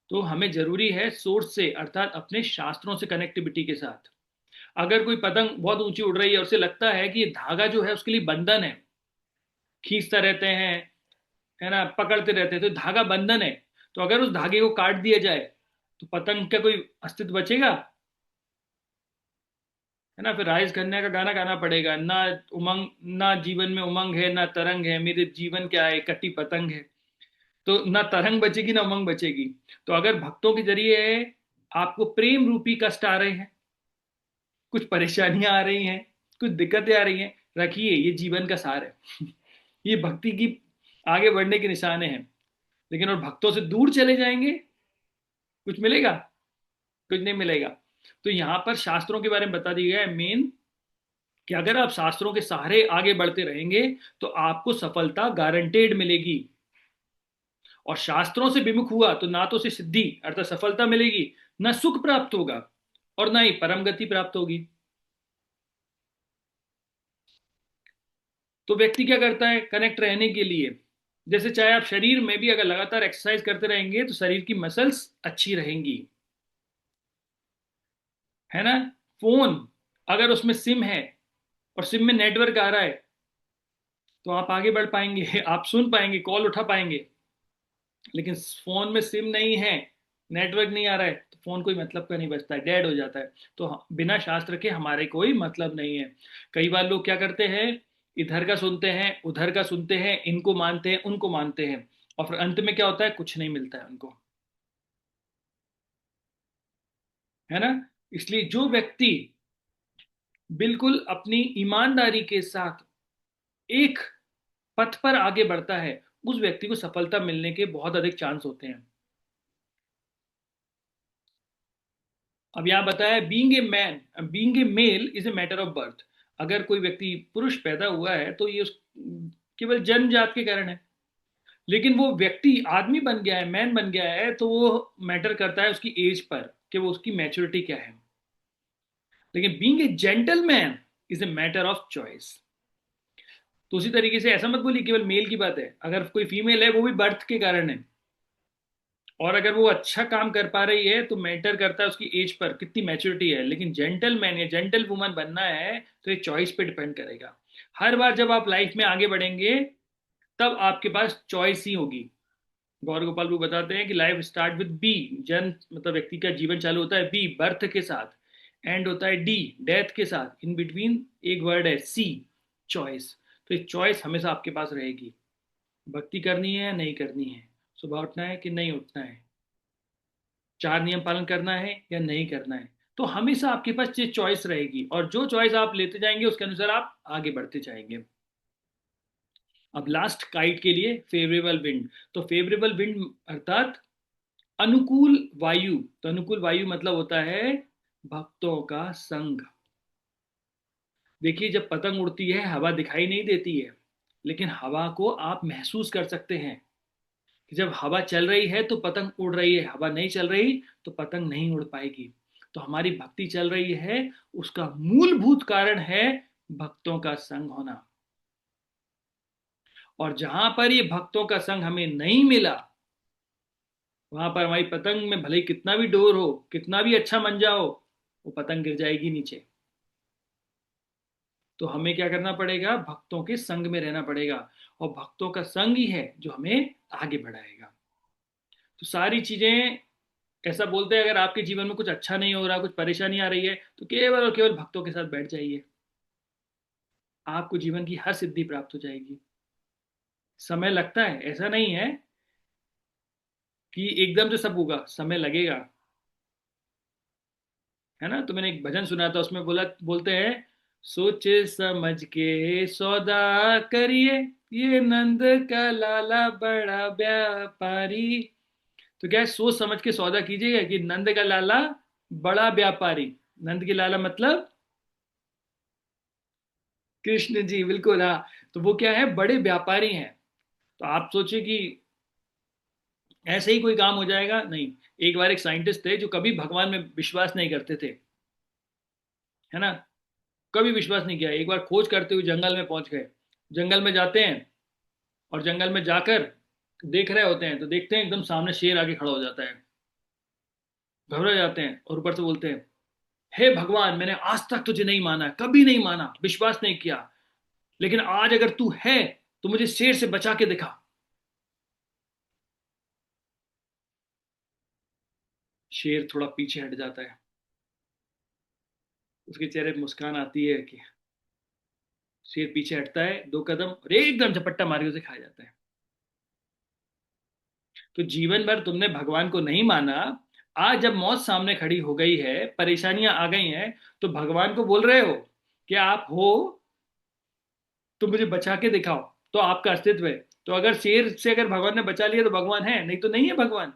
तो हमें जरूरी है सोर्स से, अर्थात अपने शास्त्रों से कनेक्टिविटी के साथ। अगर कोई पतंग बहुत ऊंची उड़ रही है और उसे लगता है कि ये धागा जो है उसके लिए बंधन है, खींचता रहते हैं, है ना, पकड़ते रहते हैं, तो धागा बंधन है। तो अगर उस धागे को काट दिया जाए तो पतंग का कोई अस्तित्व बचेगा? है ना? फिर राजेश खन्ना का गाना गाना पड़ेगा, ना उमंग, ना जीवन में उमंग है ना तरंग है, मेरे जीवन क्या है, कटी पतंग है। तो ना तरंग बचेगी ना उमंग बचेगी। तो अगर भक्तों के जरिए आपको प्रेम रूपी कष्ट आ रहे हैं, कुछ परेशानियां आ रही हैं, कुछ दिक्कतें आ रही हैं, रखिए, ये जीवन का सार है। ये भक्ति की आगे बढ़ने के निशाने हैं। लेकिन और भक्तों से दूर चले जाएंगे, कुछ मिलेगा? कुछ नहीं मिलेगा। तो यहां पर शास्त्रों के बारे में बता दिया गया है मेन, कि अगर आप शास्त्रों के सहारे आगे बढ़ते रहेंगे तो आपको सफलता गारंटेड मिलेगी। और शास्त्रों से विमुख हुआ तो ना तो उसे सिद्धि अर्थात सफलता मिलेगी, ना सुख प्राप्त होगा, और ना ही परम गति प्राप्त होगी। तो व्यक्ति क्या करता है कनेक्ट रहने के लिए? जैसे चाहे आप शरीर में भी अगर लगातार एक्सरसाइज करते रहेंगे तो शरीर की मसल्स अच्छी रहेंगी, है ना? फोन, अगर उसमें सिम है और सिम में नेटवर्क आ रहा है तो आप आगे बढ़ पाएंगे, आप सुन पाएंगे, कॉल उठा पाएंगे। लेकिन फोन में सिम नहीं है, नेटवर्क नहीं आ रहा है, तो फोन कोई मतलब का नहीं बचता है, डेड हो जाता है। तो बिना शास्त्र के हमारे कोई मतलब नहीं है। कई बार लोग क्या करते हैं, इधर का सुनते हैं, उधर का सुनते हैं, इनको मानते हैं, उनको मानते हैं, और फिर अंत में क्या होता है? कुछ नहीं मिलता है उनको, है ना? इसलिए जो व्यक्ति बिल्कुल अपनी ईमानदारी के साथ एक पथ पर आगे बढ़ता है, उस व्यक्ति को सफलता मिलने के बहुत अधिक चांस होते हैं। अब यहाँ बताया being a male is a matter of birth. अगर कोई व्यक्ति पुरुष पैदा हुआ है तो ये उस केवल जन्मजात के कारण है। लेकिन वो व्यक्ति आदमी बन गया है, मैन बन गया है, तो वो मैटर करता है उसकी एज पर कि वो उसकी मैच्योरिटी क्या है। लेकिन being a gentleman is a matter of choice. तो उसी तरीके से ऐसा मत बोलिए केवल मेल की बात है, अगर कोई फीमेल है वो भी बर्थ के कारण है। और अगर वो अच्छा काम कर पा रही है तो मैटर करता है उसकी एज पर, कितनी मैच्योरिटी है। लेकिन जेंटलमैन या जेंटल वुमन बनना है तो ये चॉइस पे डिपेंड करेगा। हर बार जब आप लाइफ में आगे बढ़ेंगे तब आपके पास चॉइस ही होगी। गौर गोपाल भी बताते हैं कि लाइफ स्टार्ट विद बी, जन्म मतलब व्यक्ति का जीवन चालू होता है बी बर्थ के साथ, एंड होता है डी डेथ के साथ, इन बिटवीन एक वर्ड है सी चॉइस। तो ये चॉइस हमेशा आपके पास रहेगी। भक्ति करनी है या नहीं करनी है, सुबह उठना है कि नहीं उठना है, चार नियम पालन करना है या नहीं करना है, तो हमेशा आपके पास ये चॉइस रहेगी। और जो चॉइस आप लेते जाएंगे उसके अनुसार आप आगे बढ़ते जाएंगे। अब लास्ट काइट के लिए फेवरेबल विंड। तो फेवरेबल विंड अर्थात अनुकूल वायु। तो अनुकूल वायु मतलब होता है भक्तों का संग। देखिए जब पतंग उड़ती है हवा दिखाई नहीं देती है, लेकिन हवा को आप महसूस कर सकते हैं कि जब हवा चल रही है तो पतंग उड़ रही है, हवा नहीं चल रही तो पतंग नहीं उड़ पाएगी। तो हमारी भक्ति चल रही है, उसका मूलभूत कारण है भक्तों का संग होना। और जहां पर ये भक्तों का संग हमें नहीं मिला, वहां पर हमारी पतंग में भले ही कितना भी डोर हो, कितना भी अच्छा मंजा हो, वो पतंग गिर जाएगी नीचे। तो हमें क्या करना पड़ेगा, भक्तों के संग में रहना पड़ेगा। और भक्तों का संग ही है जो हमें आगे बढ़ाएगा। तो सारी चीजें, ऐसा बोलते हैं अगर आपके जीवन में कुछ अच्छा नहीं हो रहा, कुछ परेशानी आ रही है, तो केवल और केवल भक्तों के साथ बैठ जाइए, आपको जीवन की हर सिद्धि प्राप्त हो जाएगी। समय लगता है, ऐसा नहीं है कि एकदम से सब होगा, समय लगेगा, है ना। तो मैंने एक भजन सुना था, उसमें बोलते हैं, सोच समझ के सौदा करिए, ये नंद का लाला बड़ा व्यापारी। तो क्या है, सोच समझ के सौदा कीजिएगा कि नंद का लाला बड़ा व्यापारी। नंद के लाला मतलब कृष्ण जी, बिल्कुल हाँ। तो वो क्या है, बड़े व्यापारी हैं। तो आप सोचिए कि ऐसे ही कोई काम हो जाएगा, नहीं। एक बार एक साइंटिस्ट थे जो कभी भगवान में विश्वास नहीं करते थे, है ना, कभी विश्वास नहीं किया। एक बार खोज करते हुए जंगल में पहुंच गए। जंगल में जाते हैं और जंगल में जाकर देख रहे होते हैं तो देखते हैं एकदम सामने शेर आके खड़ा हो जाता है। घबरा जाते हैं और ऊपर से बोलते हैं, हे भगवान, मैंने आज तक तुझे नहीं माना, कभी नहीं माना, विश्वास नहीं किया, लेकिन आज अगर तू है तो मुझे शेर से बचा के दिखा। शेर थोड़ा पीछे हट जाता है, उसके चेहरे पर मुस्कान आती है कि शेर पीछे हटता है 2 कदम और एकदम झपट्टा मार के उसे खा जाता है। तो जीवन भर तुमने भगवान को नहीं माना, आज जब मौत सामने खड़ी हो गई है, परेशानियां आ गई हैं, तो भगवान को बोल रहे हो कि आप हो तो मुझे बचा के दिखाओ, तो आपका अस्तित्व है। तो अगर शेर से अगर भगवान ने बचा लिया तो भगवान है, नहीं तो नहीं है भगवान।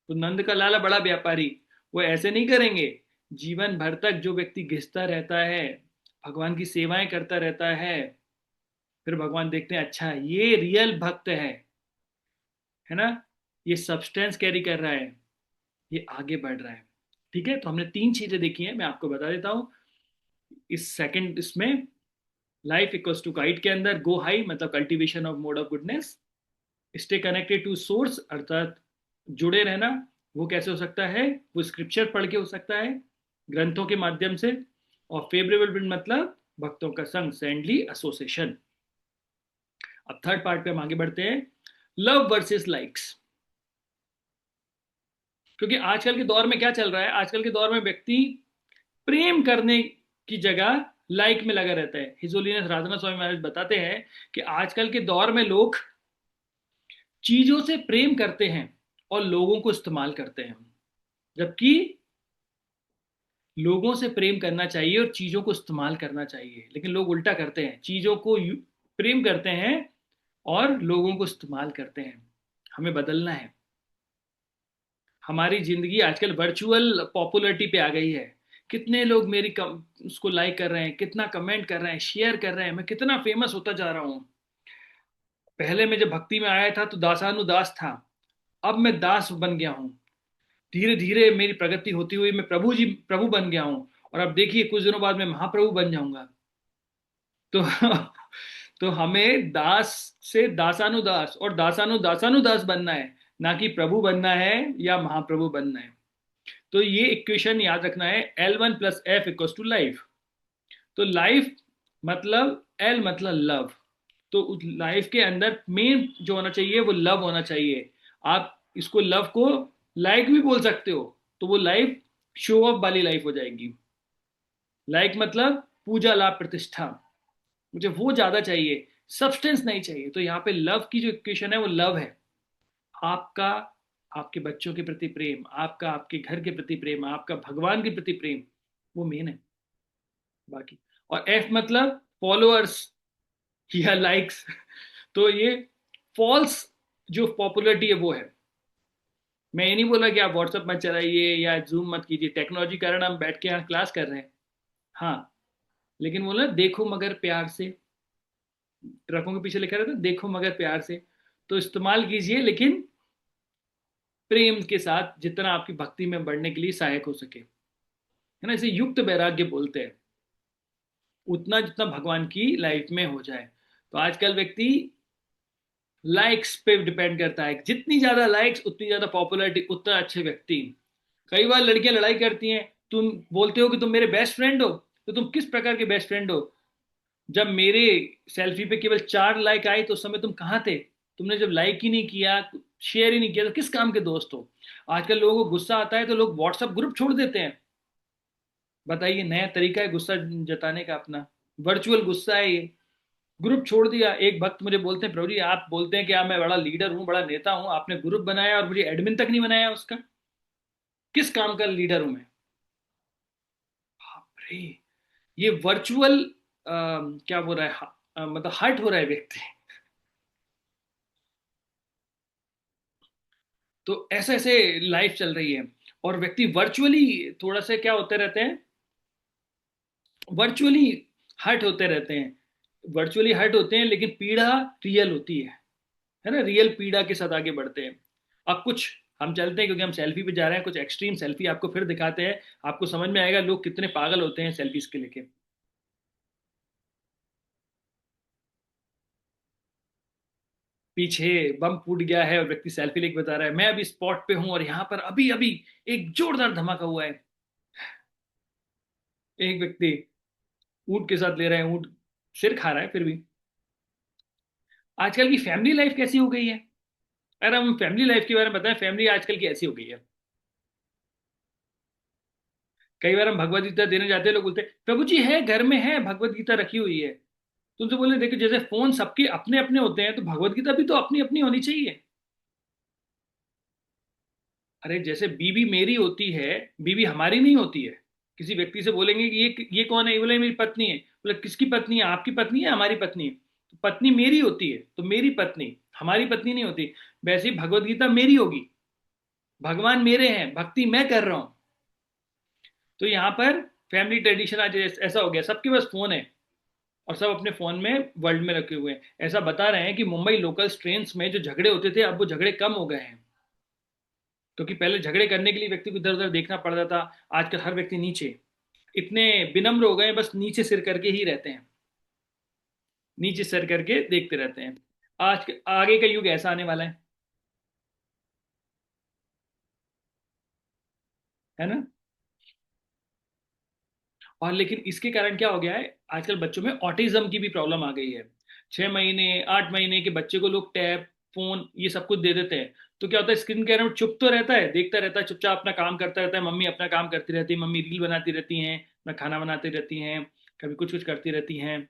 तो नंद का लाला बड़ा व्यापारी, वो ऐसे नहीं करेंगे। जीवन भर तक जो व्यक्ति घिसता रहता है, भगवान की सेवाएं करता रहता है, फिर भगवान देखते हैं अच्छा ये रियल भक्त है ना, ये सब्सटेंस कैरी कर रहा है, ये आगे बढ़ रहा है। ठीक है, तो हमने 3 चीजें देखी हैं, मैं आपको बता देता हूं। इस सेकंड इसमें लाइफ इक्वल्स टू काइट के अंदर गो हाई मतलब cultivation of mode of goodness, stay connected to source अर्थात जुड़े रहना। वो कैसे हो सकता है, वो स्क्रिप्चर पढ़ के हो सकता है, ग्रंथों के माध्यम से। और फेवरेबल विंड मतलब भक्तों का संग, सैंडली एसोसिएशन। अब थर्ड पार्ट पे हम आगे बढ़ते हैं, लव वर्सेस लाइक्स। क्योंकि आजकल के दौर में क्या चल रहा है, आजकल के दौर में व्यक्ति प्रेम करने की जगह लाइक में लगा रहता है। हिज होलीनेस राधना स्वामी महाराज बताते हैं कि आजकल के दौर में लोग चीजों से प्रेम करते हैं और लोगों को इस्तेमाल करते हैं, जबकि लोगों से प्रेम करना चाहिए और चीजों को इस्तेमाल करना चाहिए, लेकिन लोग उल्टा करते हैं, चीजों को प्रेम करते हैं और लोगों को इस्तेमाल करते हैं। हमें बदलना है। हमारी जिंदगी आजकल वर्चुअल पॉपुलैरिटी पे आ गई है। कितने लोग मेरी उसको लाइक कर रहे हैं, कितना कमेंट कर रहे हैं, शेयर कर रहे हैं, मैं कितना फेमस होता जा रहा हूँ। पहले मैं जब भक्ति में आया था तो दासानुदास था, अब मैं दास बन गया हूँ। धीरे धीरे मेरी प्रगति होती हुई मैं प्रभु बन गया हूँ, और अब देखिए कुछ दिनों बाद मैं महाप्रभु बन जाऊंगा। तो तो हमें दास से दासानुदास और दासानुदासानुदास बनना है, ना कि प्रभु बनना है या महाप्रभु बनना है। तो ये इक्वेशन याद रखना है, L1 + F = लाइफ। तो लाइफ मतलब L मतलब लव। तो उस लाइफ के अंदर मेन जो होना चाहिए वो लव होना चाहिए। आप इसको लव को लाइक भी बोल सकते हो, तो वो लाइफ शो ऑफ वाली लाइफ हो जाएगी। लाइक मतलब पूजा लाभ प्रतिष्ठा, मुझे वो ज्यादा चाहिए, सब्सटेंस नहीं चाहिए। तो यहाँ पे लव की जो इक्वेशन है वो लव है। आपका आपके बच्चों के प्रति प्रेम, आपका आपके घर के प्रति प्रेम, आपका भगवान के प्रति प्रेम, वो मेन है। बाकी और एफ मतलब फॉलोअर्स या लाइक्स। तो ये फॉल्स जो पॉपुलैरिटी है वो है। मैं ये नहीं बोला कि आप व्हाट्सएप मत चलाइए या जूम मत कीजिए, टेक्नोलॉजी के कारण हम बैठ के यहाँ क्लास कर रहे हैं। हाँ, लेकिन बोला देखो मगर प्यार से, ट्रकों के पीछे लिखा रहता है देखो मगर प्यार से। तो इस्तेमाल कीजिए, लेकिन प्रेम के साथ, जितना आपकी भक्ति में बढ़ने के लिए सहायक हो सके, है ना। इसे युक्त वैराग्य बोलते हैं, उतना जितना भगवान की लाइफ में हो जाए। तो आजकल व्यक्ति लाइक्स पे डिपेंड करता है, जितनी ज्यादा लाइक्स उतनी ज्यादा पॉपुलैरिटी, उतना अच्छे व्यक्ति। कई बार लड़कियां लड़ाई करती हैं, तुम बोलते हो कि तुम मेरे बेस्ट फ्रेंड हो, तो तुम किस प्रकार के बेस्ट फ्रेंड हो? जब मेरे सेल्फी पे केवल 4 लाइक आए तो उस समय तुम कहाँ थे? तुमने जब लाइक ही नहीं किया, शेयर ही नहीं किया, तो किस काम के दोस्त हो? आजकल लोगों को गुस्सा आता है तो लोग व्हाट्सएप ग्रुप छोड़ देते हैं। बताइए, नया तरीका है गुस्सा जताने का अपना, वर्चुअल गुस्सा है ये। ग्रुप छोड़ दिया। एक भक्त मुझे बोलते हैं, प्रभु जी आप बोलते हैं कि मैं बड़ा लीडर हूँ, बड़ा नेता हूँ, आपने ग्रुप बनाया और मुझे एडमिन तक नहीं बनाया उसका। किस काम का लीडर हूं मैं? बाप रे, ये वर्चुअल क्या बोल रहा है, मतलब हर्ट हो रहा है व्यक्ति। तो ऐसे ऐसे लाइफ चल रही है, और व्यक्ति वर्चुअली थोड़ा सा क्या होते रहते हैं, वर्चुअली हर्ट होते रहते हैं। वर्चुअली हर्ट होते हैं, लेकिन पीड़ा रियल होती है ना। रियल पीड़ा के साथ आगे बढ़ते हैं। अब कुछ हम चलते हैं, क्योंकि हम सेल्फी पे जा रहे हैं, कुछ एक्सट्रीम सेल्फी आपको फिर दिखाते हैं। आपको समझ में आएगा लोग कितने पागल होते हैं सेल्फीज के लेके। पीछे बम फूट गया है और व्यक्ति सेल्फी लेके बता रहा है मैं अभी स्पॉट पे हूं, और यहां पर अभी अभी एक जोरदार धमाका हुआ है। एक व्यक्ति ऊंट के साथ ले रहे हैं, ऊंट सिर खा रहा है फिर भी। आजकल की फैमिली लाइफ कैसी हो गई है? अगर हम फैमिली लाइफ के बारे में बताएं, फैमिली आजकल की ऐसी हो गई है। कई बार हम भगवत गीता देने जाते हैं, लोग बोलते हैं प्रभु जी है घर में है भगवत गीता रखी हुई है। तो उनसे बोले देखो, जैसे फोन सबके अपने अपने होते हैं, तो भगवत गीता भी तो अपनी अपनी होनी चाहिए। अरे जैसे बीवी मेरी होती है, बीवी हमारी नहीं होती है। किसी व्यक्ति से बोलेंगे कि ये कौन है, ये बोले मेरी पत्नी है। बोले किसकी पत्नी है? आपकी पत्नी है, हमारी पत्नी है? तो पत्नी मेरी होती है तो मेरी पत्नी, हमारी पत्नी नहीं होती। वैसे ही भगवत गीता मेरी होगी, भगवान मेरे हैं, भक्ति मैं कर रहा हूं। तो यहाँ पर फैमिली ट्रेडिशन आज ऐसा हो गया, सबके पास फोन है और सब अपने फोन में वर्ल्ड में रखे हुए हैं। ऐसा बता रहे हैं कि मुंबई लोकल ट्रेन में जो झगड़े होते थे, अब वो झगड़े कम हो गए हैं। क्योंकि पहले झगड़े करने के लिए व्यक्ति को इधर उधर देखना पड़ता था, आजकल हर व्यक्ति नीचे, इतने विनम्र हो गए, बस नीचे सिर करके ही रहते हैं, नीचे सिर करके देखते रहते हैं। आज आगे का युग ऐसा आने वाला है ना। और लेकिन इसके कारण क्या हो गया है, आजकल बच्चों में ऑटिज्म की भी प्रॉब्लम आ गई है। 6 महीने 8 महीने के बच्चे को लोग टैब, फोन, ये सब कुछ दे देते हैं। तो क्या होता है, स्क्रीन के अराउंड चुप तो रहता है, देखता रहता है, चुपचाप अपना काम करता रहता है। मम्मी अपना काम करती रहती है, मम्मी रील बनाती रहती हैं, अपना खाना बनाती रहती हैं, कभी कुछ कुछ करती रहती हैं।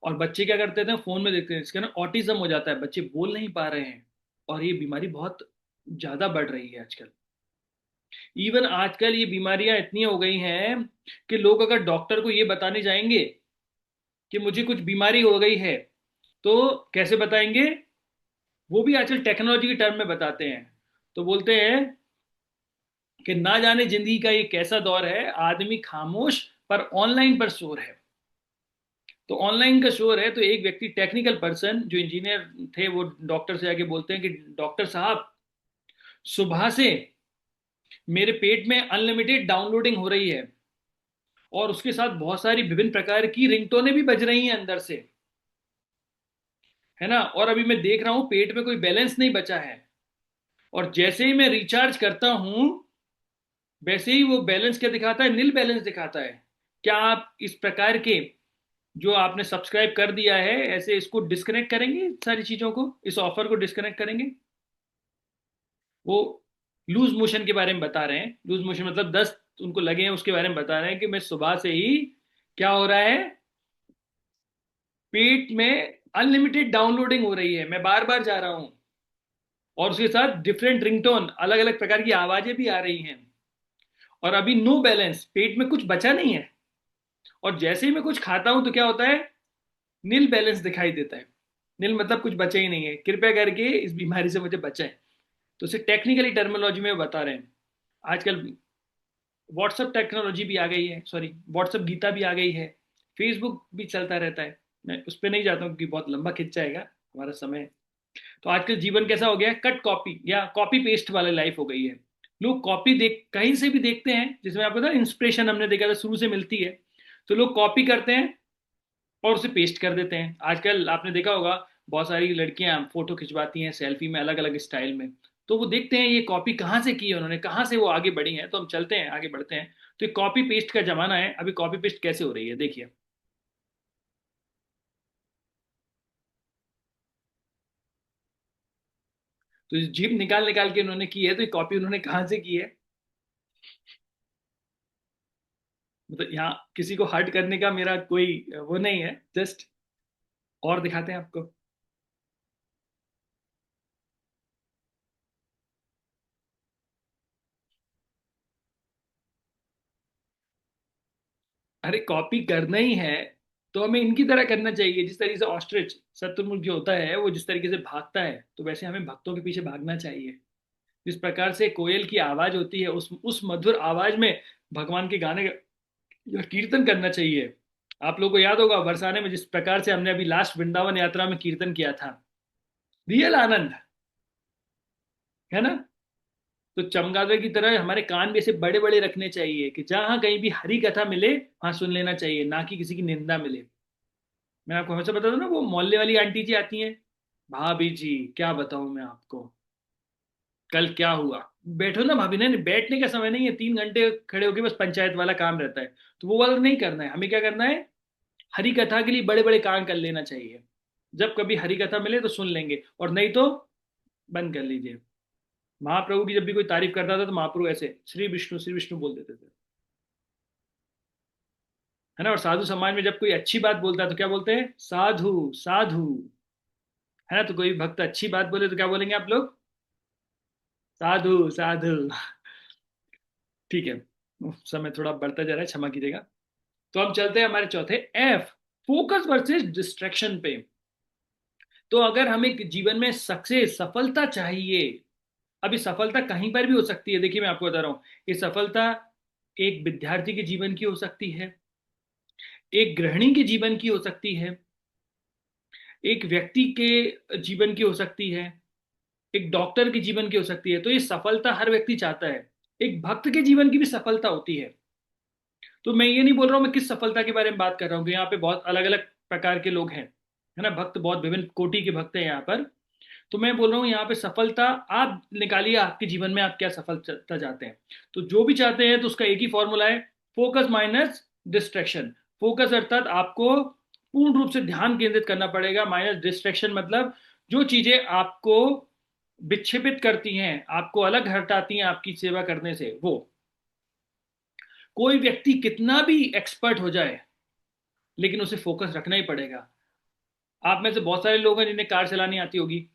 और बच्चे क्या करते थे, फोन में देखते हैं, इसके ना ऑटिज्म हो जाता है, बच्चे बोल नहीं पा रहे हैं। और ये बीमारी बहुत ज्यादा बढ़ रही है आजकल। इवन आजकल ये बीमारियां इतनी हो गई हैं कि लोग अगर डॉक्टर को ये बताने जाएंगे कि मुझे कुछ बीमारी हो गई है, तो कैसे बताएंगे? वो भी आजकल टेक्नोलॉजी के टर्म में बताते हैं। तो बोलते हैं कि ना जाने जिंदगी का ये कैसा दौर है, आदमी खामोश पर ऑनलाइन पर शोर है। तो ऑनलाइन का शोर है, तो एक व्यक्ति टेक्निकल पर्सन जो इंजीनियर थे वो डॉक्टर से आके बोलते हैं कि डॉक्टर साहब, सुबह से मेरे पेट में अनलिमिटेड डाउनलोडिंग हो रही है और उसके साथ बहुत सारी विभिन्न प्रकार की रिंगटोनें भी बज रही हैं अंदर से, है ना। और अभी मैं देख रहा हूं पेट में कोई बैलेंस नहीं बचा है, और जैसे ही मैं रिचार्ज करता हूं वैसे ही वो बैलेंस क्या दिखाता है? नील बैलेंस दिखाता है। क्या आप इस प्रकार के जो आपने सब्सक्राइब कर दिया है ऐसे इसको डिस्कनेक्ट करेंगे, इस सारी चीजों को, इस ऑफर को डिस्कनेक्ट करेंगे? वो लूज मोशन के बारे में बता रहे हैं। लूज मोशन मतलब दस्त उनको लगे हैं, उसके बारे में बता रहे हैं कि मैं सुबह से ही क्या हो रहा है, पेट में अनलिमिटेड डाउनलोडिंग हो रही है, मैं बार बार जा रहा हूं, और उसके साथ डिफरेंट रिंगटोन, अलग अलग प्रकार की आवाजें भी आ रही हैं, और अभी नो बैलेंस, पेट में कुछ बचा नहीं है। और जैसे ही मैं कुछ खाता हूं तो क्या होता है? नील बैलेंस दिखाई देता है। नील मतलब कुछ बचा ही नहीं है, कृपया करके इस बीमारी से मुझे बचाएं। तो इसे टेक्निकली टर्मिनोलॉजी में बता रहे हैं। आजकल व्हाट्सएप टेक्नोलॉजी भी आ गई है, सॉरी व्हाट्सएप गीता भी आ गई है, फेसबुक भी चलता रहता है। मैं उस पर नहीं जाता हूँ क्योंकि बहुत लंबा खिंच जाएगा हमारा समय। तो आजकल जीवन कैसा हो गया है? कट कॉपी या कॉपी पेस्ट वाली लाइफ हो गई है। लोग कॉपी देख कहीं से भी देखते हैं, जिसमें आपको पता है इंस्पिरेशन हमने देखा था शुरू से मिलती है, तो लोग कॉपी करते हैं और उसे पेस्ट कर देते हैं। आजकल आपने देखा होगा बहुत सारी लड़कियां फोटो खिंचवाती हैं सेल्फी में अलग अलग स्टाइल में, तो वो देखते हैं ये कॉपी कहाँ से की है उन्होंने, कहाँ से वो आगे बढ़ी हैं। तो हम चलते हैं आगे बढ़ते हैं। तो ये कॉपी पेस्ट का जमाना है। अभी कॉपी पेस्ट कैसे हो रही है देखिए। तो ये जीप निकाल निकाल के उन्होंने की है, तो ये कॉपी उन्होंने कहाँ से की है? मतलब यहाँ किसी को हर्ट करने का मेरा कोई वो नहीं है, जस्ट और दिखाते हैं आपको। अरे कॉपी करना ही है तो हमें इनकी तरह करना चाहिए, जिस तरीके से ऑस्ट्रिच शत्रुमुर्ग जो होता है वो जिस तरीके से भागता है, तो वैसे हमें भक्तों के पीछे भागना चाहिए। जिस प्रकार से कोयल की आवाज होती है, उस मधुर आवाज में भगवान के गाने या कीर्तन करना चाहिए। आप लोगों को याद होगा बरसाने में जिस प्रकार से हमने अभी लास्ट वृंदावन यात्रा में कीर्तन किया था, रियल आनंद, है ना। तो चमगादड़ की तरह हमारे कान भी ऐसे बड़े बड़े रखने चाहिए कि जहां कहीं भी हरी कथा मिले वहां सुन लेना चाहिए, ना कि किसी की निंदा मिले। मैं आपको हमेशा बताता हूँ ना, वो मोहल्ले वाली आंटी जी आती हैं, भाभी जी क्या बताऊं मैं आपको, कल क्या हुआ। बैठो ना भाभी, नहीं बैठने का समय नहीं है, 3 घंटे खड़े होके बस पंचायत वाला काम रहता है। तो वो वाला नहीं करना है, हमें क्या करना है? हरी कथा के लिए बड़े बड़े काम कर लेना चाहिए। जब कभी हरी कथा मिले तो सुन लेंगे, और नहीं तो बंद कर लीजिए। महाप्रभु की जब भी कोई तारीफ करता था तो महाप्रभु ऐसे श्री विष्णु बोल देते थे, है ना। और साधु समाज में जब कोई अच्छी बात बोलता है तो क्या बोलते हैं? साधु साधु, है ना। तो कोई भक्त अच्छी बात बोले तो क्या बोलेंगे आप लोग? साधु साधु। ठीक है, समय थोड़ा बढ़ता जा रहा है, क्षमा कीजिएगा। तो हम चलते हैं हमारे चौथे एफ, फोकस वर्सेस डिस्ट्रैक्शन पे। तो अगर हमें जीवन में सक्सेस, सफलता चाहिए, अभी सफलता कहीं पर भी हो सकती है। देखिए मैं आपको बता रहा हूँ, ये सफलता एक विद्यार्थी के जीवन की हो सकती है, एक गृहिणी के जीवन की हो सकती है, एक व्यक्ति के जीवन की हो सकती है, एक डॉक्टर के जीवन की हो सकती है। तो ये सफलता हर व्यक्ति चाहता है। एक भक्त के जीवन की भी सफलता होती है। तो मैं ये नहीं बोल रहा हूँ मैं किस सफलता के बारे में बात कर रहा हूँ, कि यहाँ पे बहुत अलग अलग प्रकार के लोग हैं, है ना। भक्त बहुत विभिन्न कोटि के भक्त हैं यहाँ पर। तो मैं बोल रहा हूँ यहाँ पे सफलता आप निकालिए, आपके जीवन में आप क्या सफलता चाहते हैं। तो जो भी चाहते हैं तो उसका एक ही फॉर्मूला है, फोकस माइनस डिस्ट्रैक्शन। फोकस अर्थात आपको पूर्ण रूप से ध्यान केंद्रित करना पड़ेगा, माइनस डिस्ट्रैक्शन मतलब जो चीजें आपको विक्षेपित करती हैं, आपको अलग हटाती हैं आपकी सेवा करने से, वो। कोई व्यक्ति कितना भी एक्सपर्ट हो जाए लेकिन उसे फोकस रखना ही पड़ेगा। आप में से बहुत सारे लोग हैं जिन्हें कार चलानी आती होगी,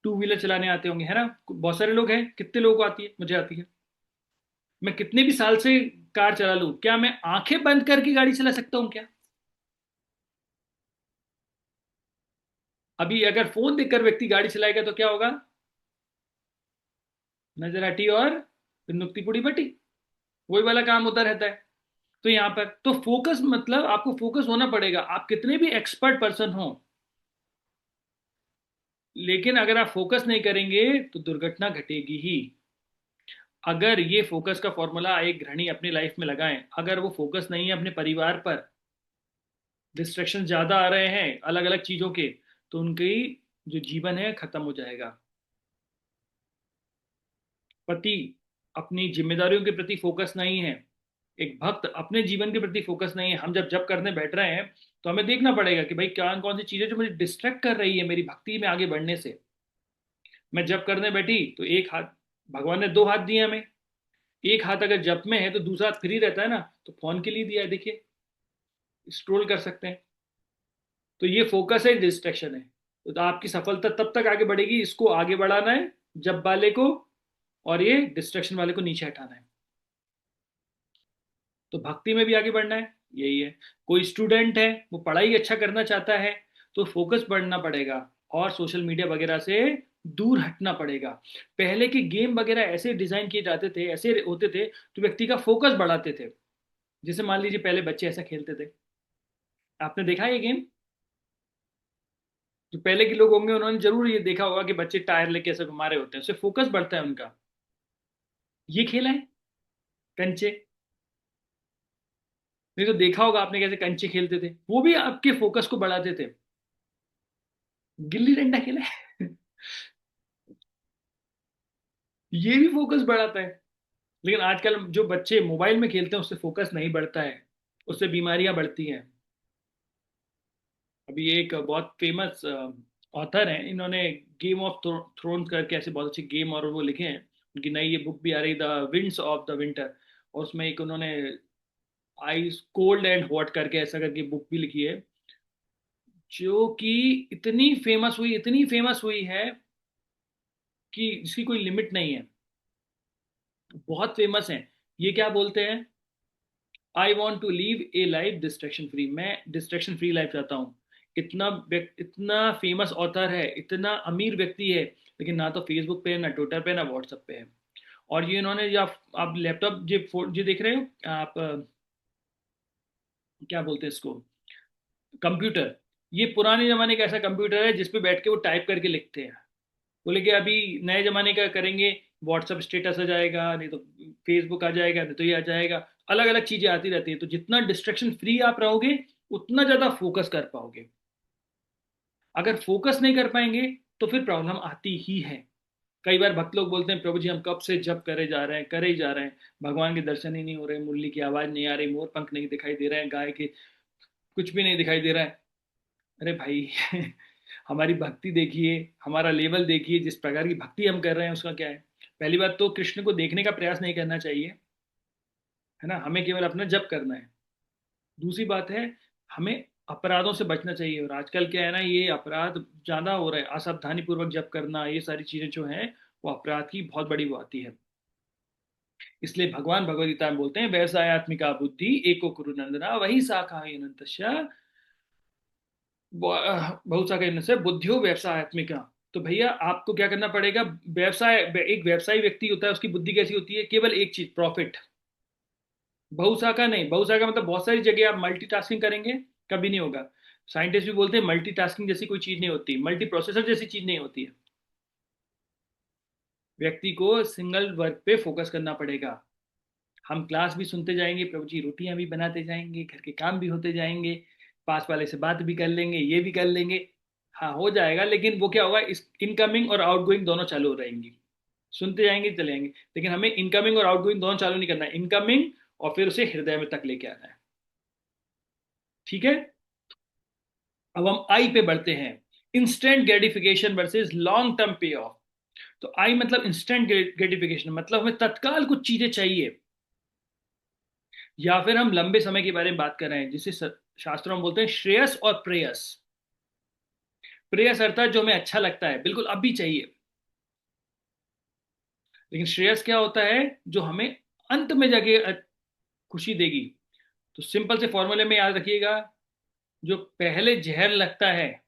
टू व्हीलर चलाने आते होंगे, है ना। बहुत सारे लोग हैं, कितने लोगों को आती है? मुझे आती है। मैं कितने भी साल से कार चला लूं, क्या मैं आंखें बंद करके गाड़ी चला सकता हूं क्या? अभी अगर फोन देखकर व्यक्ति गाड़ी चलाएगा तो क्या होगा? नजर हटी और फिर नुक्ती पुड़ी बटी, वही वाला काम होता रहता है। तो यहां पर तो फोकस मतलब आपको फोकस होना पड़ेगा, आप कितने भी एक्सपर्ट पर्सन हो, लेकिन अगर आप फोकस नहीं करेंगे तो दुर्घटना घटेगी ही। अगर ये फोकस का फॉर्मूला एक गृहिणी अपनी लाइफ में लगाएं, अगर वो फोकस नहीं है अपने परिवार पर, डिस्ट्रैक्शन ज्यादा आ रहे हैं अलग अलग चीजों के, तो उनकी जो जीवन है खत्म हो जाएगा। पति अपनी जिम्मेदारियों के प्रति फोकस नहीं है, एक भक्त अपने जीवन के प्रति फोकस नहीं है, हम जब जब करने बैठ रहे हैं तो हमें देखना पड़ेगा कि भाई क्या कौन सी चीजें जो मुझे डिस्ट्रैक्ट कर रही है मेरी भक्ति में आगे बढ़ने से। मैं जब करने बैठी तो एक हाथ, भगवान ने दो हाथ दिए हमें, एक हाथ अगर जप में है तो दूसरा हाथ फ्री रहता है ना, तो फोन के लिए दिया है, देखिए स्क्रॉल कर सकते हैं। तो ये फोकस है, डिस्ट्रैक्शन है। तो आपकी सफलता तब तक आगे बढ़ेगी, इसको आगे बढ़ाना है जब वाले को, और ये डिस्ट्रैक्शन वाले को नीचे हटाना है। तो भक्ति में भी आगे बढ़ना है, यही है। कोई स्टूडेंट है, वो पढ़ाई अच्छा करना चाहता है, तो फोकस बढ़ना पड़ेगा और सोशल मीडिया वगैरह से दूर हटना पड़ेगा। पहले के गेम वगैरह ऐसे डिजाइन किए जाते थे, ऐसे होते थे तो व्यक्ति का फोकस बढ़ाते थे। जैसे मान लीजिए पहले बच्चे ऐसा खेलते थे, आपने देखा है ये गेम? जो पहले के लोग होंगे उन्होंने जरूर ये देखा होगा कि बच्चे टायर लेके ऐसे घुमा रहे होते हैं, उससे फोकस बढ़ता है उनका। ये खेला है कंचे? नहीं तो देखा होगा आपने कैसे कंचे खेलते थे, वो भी आपके फोकस को बढ़ाते थे। गिल्ली डंडा खेला है? ये भी फोकस बढ़ाता है। लेकिन आजकल जो बच्चे मोबाइल में खेलते हैं उससे फोकस नहीं बढ़ता है, उससे बीमारियां बढ़ती हैं। अभी एक बहुत फेमस ऑथर हैं, इन्होंने गेम ऑफ थ्रोन्स करके ऐसे बहुत अच्छे गेम और वो लिखे हैं। उनकी नई ये बुक भी आ रही, the winds of the winter, और उसमें एक उन्होंने आइस कोल्ड एंड हॉट करके ऐसा करके बुक भी लिखी है, जो कि इतनी फेमस हुई, इतनी फेमस हुई है कि इसकी कोई लिमिट नहीं है। बहुत फेमस है। ये क्या बोलते हैं? I want to live a life distraction free, मैं डिस्ट्रैक्शन फ्री लाइफ चाहता हूँ। इतना फेमस ऑथर है, इतना अमीर व्यक्ति है, लेकिन ना तो फेसबुक पे है, ना ट्विटर पे, ना व्हाट्सएप पे है। और ये इन्होंने, या आप लैपटॉप जो देख रहे हो आप, क्या बोलते हैं इसको, कंप्यूटर, ये पुराने जमाने का ऐसा कंप्यूटर है जिसपे बैठ के वो टाइप करके लिखते हैं। बोले कि अभी नए जमाने का करेंगे, व्हाट्सएप स्टेटस आ जाएगा, नहीं तो फेसबुक आ जाएगा, नहीं तो ये आ जाएगा, अलग अलग चीजें आती रहती है। तो जितना डिस्ट्रैक्शन फ्री आप रहोगे उतना ज्यादा फोकस कर पाओगे। अगर फोकस नहीं कर पाएंगे तो फिर प्रॉब्लम आती ही है। कई बार भक्त लोग बोलते हैं प्रभु जी हम कब से जप करे जा रहे हैं, करे ही जा रहे हैं, भगवान के दर्शन ही नहीं हो रहे, मुरली की आवाज नहीं आ रही, मोर पंख नहीं दिखाई दे रहे हैं, गाय के कुछ भी नहीं दिखाई दे रहा है। अरे भाई हमारी भक्ति देखिए, हमारा लेवल देखिए, जिस प्रकार की भक्ति हम कर रहे हैं उसका क्या है। पहली बात तो कृष्ण को देखने का प्रयास नहीं करना चाहिए, है ना, हमें केवल अपना जप करना है। दूसरी बात है, हमें अपराधों से बचना चाहिए। और आजकल क्या है ना, ये अपराध ज्यादा हो रहा है, असावधानी पूर्वक जप करना, ये सारी चीजें जो हैं वो अपराध की बहुत बड़ी वो आती है। इसलिए भगवान भगवद गीता में बोलते हैं व्यवसायत्मिका बुद्धि एको कुरु नंदना वही शाखा अनंत बहुत सा कहने से बुद्धियो व्यवसायत्मिका। तो भैया आपको क्या करना पड़ेगा? व्यवसाय, एक व्यवसायी व्यक्ति होता है उसकी बुद्धि कैसी होती है? केवल एक चीज, प्रॉफिट। बहुशाखा नहीं, बहुशाखा मतलब बहुत सारी जगह आप मल्टीटास्किंग करेंगे, कभी नहीं होगा। साइंटिस्ट भी बोलते हैं मल्टीटास्किंग जैसी कोई चीज नहीं होती, मल्टी प्रोसेसर जैसी चीज नहीं होती है। व्यक्ति को सिंगल वर्क पे फोकस करना पड़ेगा। हम क्लास भी सुनते जाएंगे प्रभु जी, रोटियां भी बनाते जाएंगे, घर के काम भी होते जाएंगे, पास वाले से बात भी कर लेंगे, ये भी कर लेंगे। हाँ हो जाएगा, लेकिन वो क्या होगा, इस इनकमिंग और आउटगोइंग दोनों चालू हो रहेंगी। सुनते जाएंगे चले जाएंगे, लेकिन हमें इनकमिंग और आउटगोइंग दोनों चालू नहीं करना है, इनकमिंग और फिर उसे हृदय में तक लेके आना है। ठीक है। अब हम आई पे बढ़ते हैं, instant gratification versus long term पे ऑफ। तो आई मतलब इंस्टेंट ग्रेटिफिकेशन, मतलब हमें तत्काल कुछ चीजें चाहिए, या फिर हम लंबे समय के बारे में बात कर रहे हैं जिसे शास्त्रों में बोलते हैं श्रेयस और प्रेयस। प्रेयस अर्थात जो हमें अच्छा लगता है, बिल्कुल अभी चाहिए। लेकिन श्रेयस क्या होता है? जो हमें अंत में जाके खुशी देगी। तो सिंपल से फॉर्मूले में याद रखिएगा, जो पहले जहर लगता है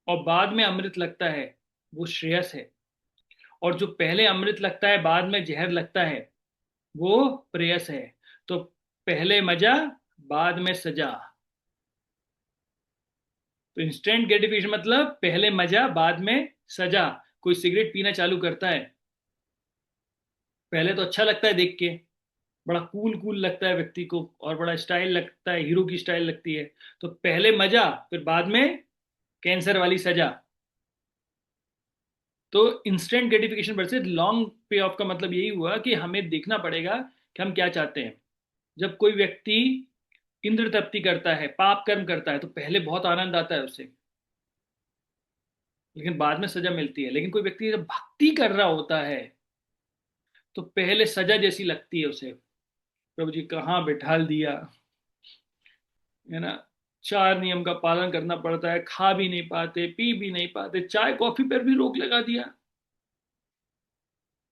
और बाद में अमृत लगता है वो श्रेयस है, और जो पहले अमृत लगता है बाद में जहर लगता है वो प्रेयस है। तो पहले मजा बाद में सजा। तो इंस्टेंट ग्रेटिफिकेशन मतलब पहले मजा बाद में सजा। कोई सिगरेट पीना चालू करता है, पहले तो अच्छा लगता है देख के, बड़ा कूल कूल लगता है व्यक्ति को और बड़ा स्टाइल लगता है, हीरो की स्टाइल लगती है। तो पहले मजा फिर बाद में कैंसर वाली सजा। तो इंस्टेंट ग्रेटिफिकेशन वर्सेस लॉन्ग पे ऑफ का मतलब यही हुआ कि हमें देखना पड़ेगा कि हम क्या चाहते हैं। जब कोई व्यक्ति इंद्र तृप्ति करता है, पाप कर्म करता है, तो पहले बहुत आनंद आता है उसे, लेकिन बाद में सजा मिलती है। लेकिन कोई व्यक्ति जब भक्ति कर रहा होता है तो पहले सजा जैसी लगती है उसे, प्रभु जी कहाँ बिठाल दिया, है ना। चार नियम का पालन करना पड़ता है, खा भी नहीं पाते, पी भी नहीं पाते, चाय कॉफी पर भी रोक लगा दिया।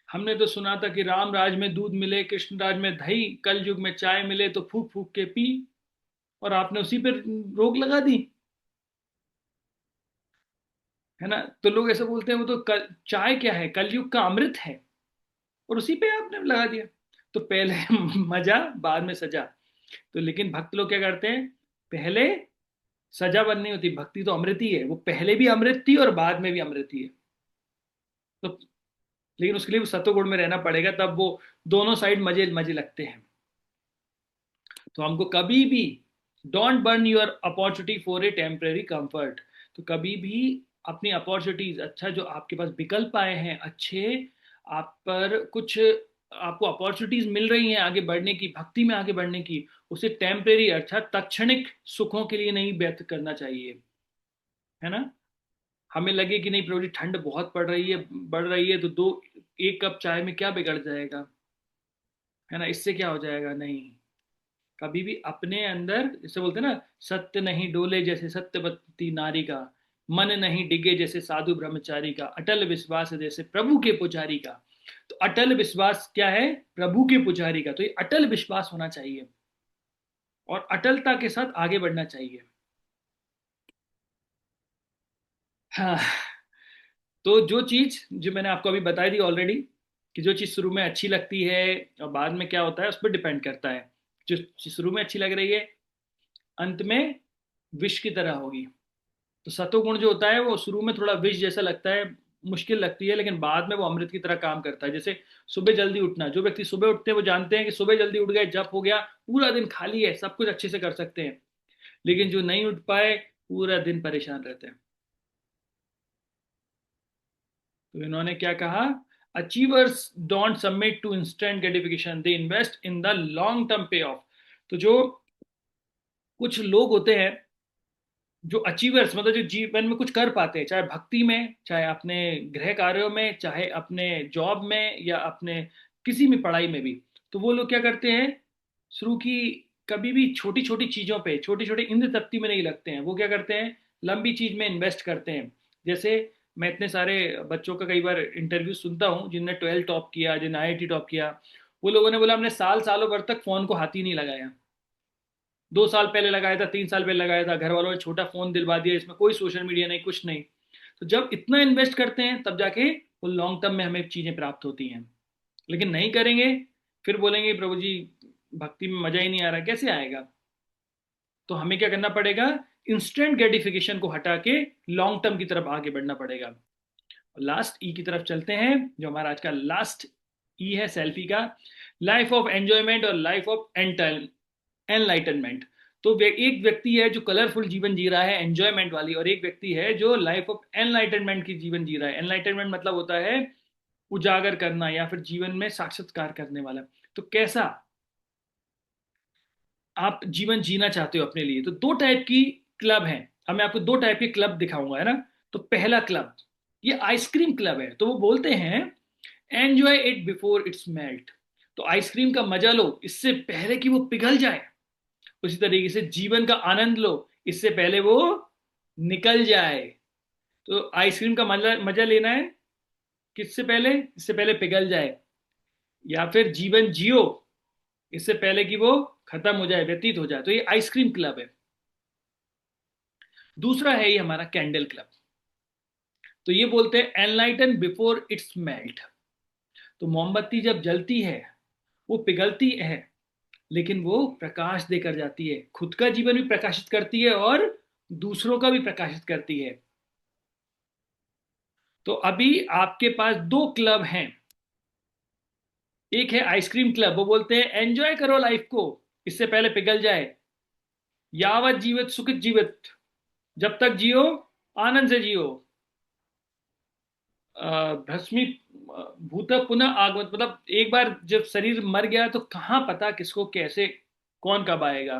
हमने तो सुना था कि राम राज में दूध मिले, कृष्ण राज में दही, कल युग में चाय मिले तो फूक फूक के पी, और आपने उसी पर रोक लगा दी, है ना। तो लोग ऐसे बोलते हैं वो तो चाय क्या है, कलयुग का अमृत है, और उसी पे आपने लगा दिया। तो पहले मजा बाद में सजा। तो लेकिन भक्त लोग क्या करते हैं, पहले सजा बननी होती, भक्ति तो अमृत ही है, वो पहले भी अमृत थी और बाद में भी अमृत ही है। तो लेकिन उसके लिए वो सत्वगुण में रहना पड़ेगा, तब वो दोनों साइड मजे मजे लगते हैं। तो हमको कभी भी don't burn your opportunity for a temporary comfort. तो कभी भी अपनी अपॉर्चुनिटीज, अच्छा जो आपके पास विकल्प आए हैं अच्छे, आप पर कुछ आपको अपॉर्चुनिटीज मिल रही हैं आगे बढ़ने की, भक्ति में आगे बढ़ने की, उसे टेम्परेरी अर्थात तत्क्षणिक सुखों के लिए नहीं व्यर्थ करना चाहिए, है ना। हमें लगे कि नहीं प्रभु जी ठंड बहुत पड़ रही है, बढ़ रही है, तो दो एक कप चाय में क्या बिगड़ जाएगा, है ना, इससे क्या हो जाएगा, नहीं। कभी भी अपने अंदर, जैसे बोलते हैं ना, सत्य नहीं डोले जैसे सत्यवती नारी का, मन नहीं डिगे जैसे साधु ब्रह्मचारी का, अटल विश्वास जैसे प्रभु के पुजारी का। तो अटल विश्वास क्या है, प्रभु के पुजारी का। तो ये अटल विश्वास होना चाहिए और अटलता के साथ आगे बढ़ना चाहिए। हाँ। तो जो चीज जो मैंने आपको अभी बताई थी ऑलरेडी, कि जो चीज शुरू में अच्छी लगती है और बाद में क्या होता है उस पर डिपेंड करता है। जो चीज शुरू में अच्छी लग रही है अंत में विष की तरह होगी। तो सतोगुण जो होता है वो शुरू में थोड़ा विष जैसा लगता है, मुश्किल लगती है, लेकिन बाद में वो अमृत की तरह काम करता है। जैसे सुबह जल्दी उठना, जो व्यक्ति सुबह उठते हैं वो जानते हैं कि सुबह जल्दी उठ गए, जप हो गया, पूरा दिन खाली है, सब कुछ अच्छे से कर सकते हैं। लेकिन जो नहीं उठ पाए पूरा दिन परेशान रहते हैं। तो इन्होंने क्या कहा, achievers don't submit to instant gratification, they invest in the long term पे ऑफ। तो जो कुछ लोग होते हैं जो अचीवर्स, मतलब जो जीवन में कुछ कर पाते हैं, चाहे भक्ति में, चाहे अपने गृह कार्यों में, चाहे अपने जॉब में, या अपने किसी भी पढ़ाई में भी, तो वो लोग क्या करते हैं, शुरू की कभी भी छोटी छोटी चीजों पे, छोटी छोटी इंद्र तृप्ति में नहीं लगते हैं। वो क्या करते हैं, लंबी चीज में इन्वेस्ट करते हैं। जैसे मैं इतने सारे बच्चों का कई बार इंटरव्यू सुनता हूँ जिनने 12 टॉप किया, जिन्होंने IIT टॉप किया, वो लोगों ने बोला हमने सालों भर तक फोन को हाथ ही नहीं लगाया। 2 साल पहले लगाया था, 3 साल पहले लगाया था, घर वालों ने छोटा फोन दिलवा दिया, इसमें कोई सोशल मीडिया नहीं, कुछ नहीं। तो जब इतना इन्वेस्ट करते हैं तब जाके वो लॉन्ग टर्म में हमें चीजें प्राप्त होती हैं। लेकिन नहीं करेंगे, फिर बोलेंगे प्रभु जी भक्ति में मजा ही नहीं आ रहा, कैसे आएगा। तो हमें क्या करना पड़ेगा, इंस्टेंट ग्रेटिफिकेशन को हटा के लॉन्ग टर्म की तरफ आगे बढ़ना पड़ेगा। लास्ट ई की तरफ चलते हैं, जो हमारा आज का लास्ट ई है सेल्फी का, लाइफ ऑफ एंजॉयमेंट और लाइफ ऑफ एनलाइटनमेंट। तो एक व्यक्ति है जो कलरफुल जीवन जी रहा है एंजॉयमेंट वाली, और एक व्यक्ति है जो लाइफ ऑफ एनलाइटनमेंट की जीवन जी रहा है। एनलाइटनमेंट मतलब होता है उजागर करना या फिर जीवन में साक्षात्कार करने वाला। तो कैसा आप जीवन जीना चाहते हो अपने लिए, तो दो टाइप की क्लब हैं। अब मैं आपको दो टाइप के क्लब दिखाऊंगा, है ना। तो पहला क्लब ये आइसक्रीम क्लब है। तो वो बोलते हैं enjoy it before it's melt. तो आइसक्रीम का मजा लो इससे पहले कि वो पिघल जाए। उसी तरीके से जीवन का आनंद लो इससे पहले वो निकल जाए। तो आइसक्रीम का मजा मजा लेना है किससे पहले, इससे पहले पिघल जाए। या फिर जीवन जियो इससे पहले कि वो खत्म हो जाए, व्यतीत हो जाए, तो ये आइसक्रीम क्लब है। दूसरा है ये हमारा कैंडल क्लब। तो ये बोलते हैं एनलाइटन बिफोर इट्स मेल्ट। तो मोमबत्ती जब जलती है, वो पिघलती है, लेकिन वो प्रकाश देकर जाती है, खुद का जीवन भी प्रकाशित करती है और दूसरों का भी प्रकाशित करती है। तो अभी आपके पास दो क्लब हैं। एक है आइसक्रीम क्लब, वो बोलते हैं एंजॉय करो लाइफ को, इससे पहले पिघल जाए। यावत जीवित सुखित जीवित, जब तक जियो आनंद से जियो। भस्मी भूत पुनः आगमन, मतलब एक बार जब शरीर मर गया तो कहाँ पता किसको कैसे कौन कब आएगा,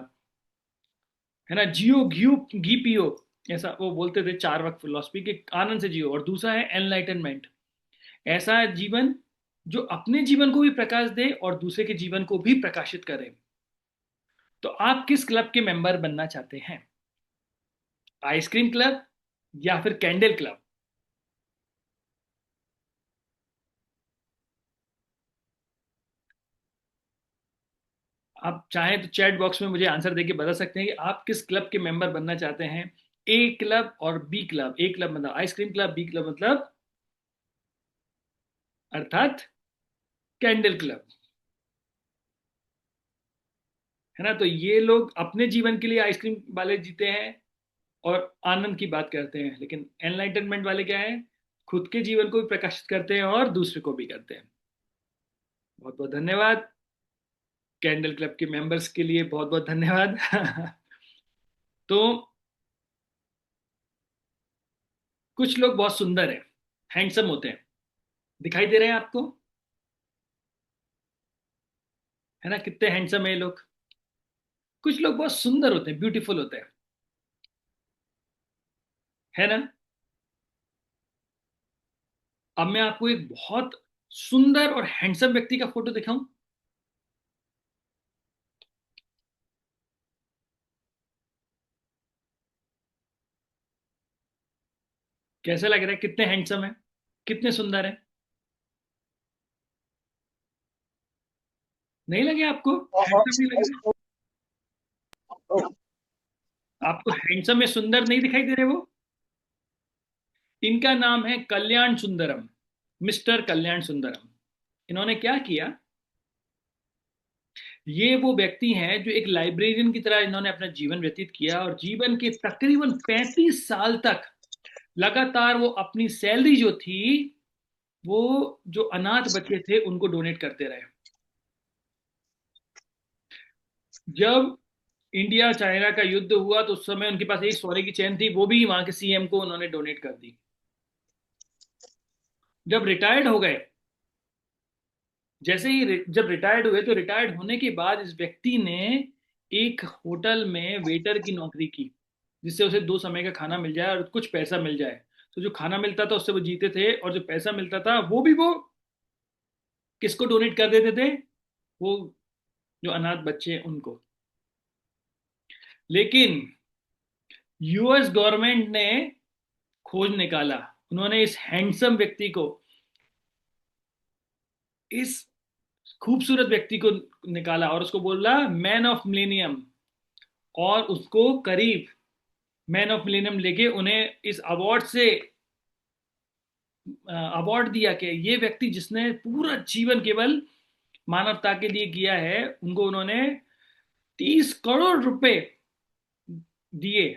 है ना। जियो घी घी पियो, ऐसा वो बोलते थे चार वक्त फिलोसफी के, आनंद से जियो। और दूसरा है एनलाइटनमेंट, ऐसा जीवन जो अपने जीवन को भी प्रकाश दे और दूसरे के जीवन को भी प्रकाशित करे। तो आप किस क्लब के मेंबर बनना चाहते हैं, आइसक्रीम क्लब या फिर कैंडल क्लब? आप चाहें तो चैट बॉक्स में मुझे आंसर देके बता सकते हैं कि आप किस क्लब के मेंबर बनना चाहते हैं। ए क्लब और बी क्लब। ए क्लब मतलब आइसक्रीम क्लब, बी क्लब मतलब अर्थात कैंडल क्लब, है ना। तो ये लोग अपने जीवन के लिए आइसक्रीम वाले जीते हैं और आनंद की बात करते हैं, लेकिन एनलाइटनमेंट वाले क्या है, खुद के जीवन को भी प्रकाशित करते हैं और दूसरे को भी करते हैं। बहुत बहुत धन्यवाद कैंडल क्लब के मेंबर्स के लिए, बहुत बहुत धन्यवाद। तो कुछ लोग बहुत सुंदर हैं, हैंडसम होते हैं, दिखाई दे रहे हैं आपको, है ना, कितने हैंडसम है ये लोग। कुछ लोग बहुत सुंदर होते हैं, ब्यूटीफुल होते हैं, है ना। अब मैं आपको एक बहुत सुंदर और हैंडसम व्यक्ति का फोटो दिखाऊं, कैसा लग रहा है, कितने हैंडसम है, कितने सुंदर है? नहीं लगे आपको, हैंडसम नहीं लगे? आपको हैंडसम में सुंदर नहीं दिखाई दे रहे वो? इनका नाम है कल्याण सुंदरम, मिस्टर कल्याण सुंदरम। इन्होंने क्या किया, ये वो व्यक्ति हैं जो एक लाइब्रेरियन की तरह इन्होंने अपना जीवन व्यतीत किया और जीवन के तकरीबन 35 साल तक लगातार वो अपनी सैलरी जो थी, वो जो अनाथ बच्चे थे उनको डोनेट करते रहे। जब इंडिया चाइना का युद्ध हुआ तो उस समय उनके पास एक सोने की चेन थी, वो भी वहां के सीएम को उन्होंने डोनेट कर दी। जब रिटायर्ड हो गए, जैसे ही जब रिटायर्ड हुए, तो रिटायर्ड होने के बाद इस व्यक्ति ने एक होटल में वेटर की नौकरी की, जिससे उसे दो समय का खाना मिल जाए और कुछ पैसा मिल जाए। तो जो खाना मिलता था उससे वो जीते थे, और जो पैसा मिलता था वो भी वो किसको डोनेट कर देते थे, वो जो अनाथ बच्चे हैं उनको। लेकिन यूएस गवर्नमेंट ने खोज निकाला, उन्होंने इस हैंडसम व्यक्ति को, इस खूबसूरत व्यक्ति को निकाला और उसको बोला मैन ऑफ मिलेनियम, और उसको करीब मैन ऑफ मिलेनियम लेके उन्हें इस अवार्ड से अवार्ड दिया कि ये व्यक्ति जिसने पूरा जीवन केवल मानवता के लिए किया है, उनको उन्होंने 30 करोड़ रुपए दिए।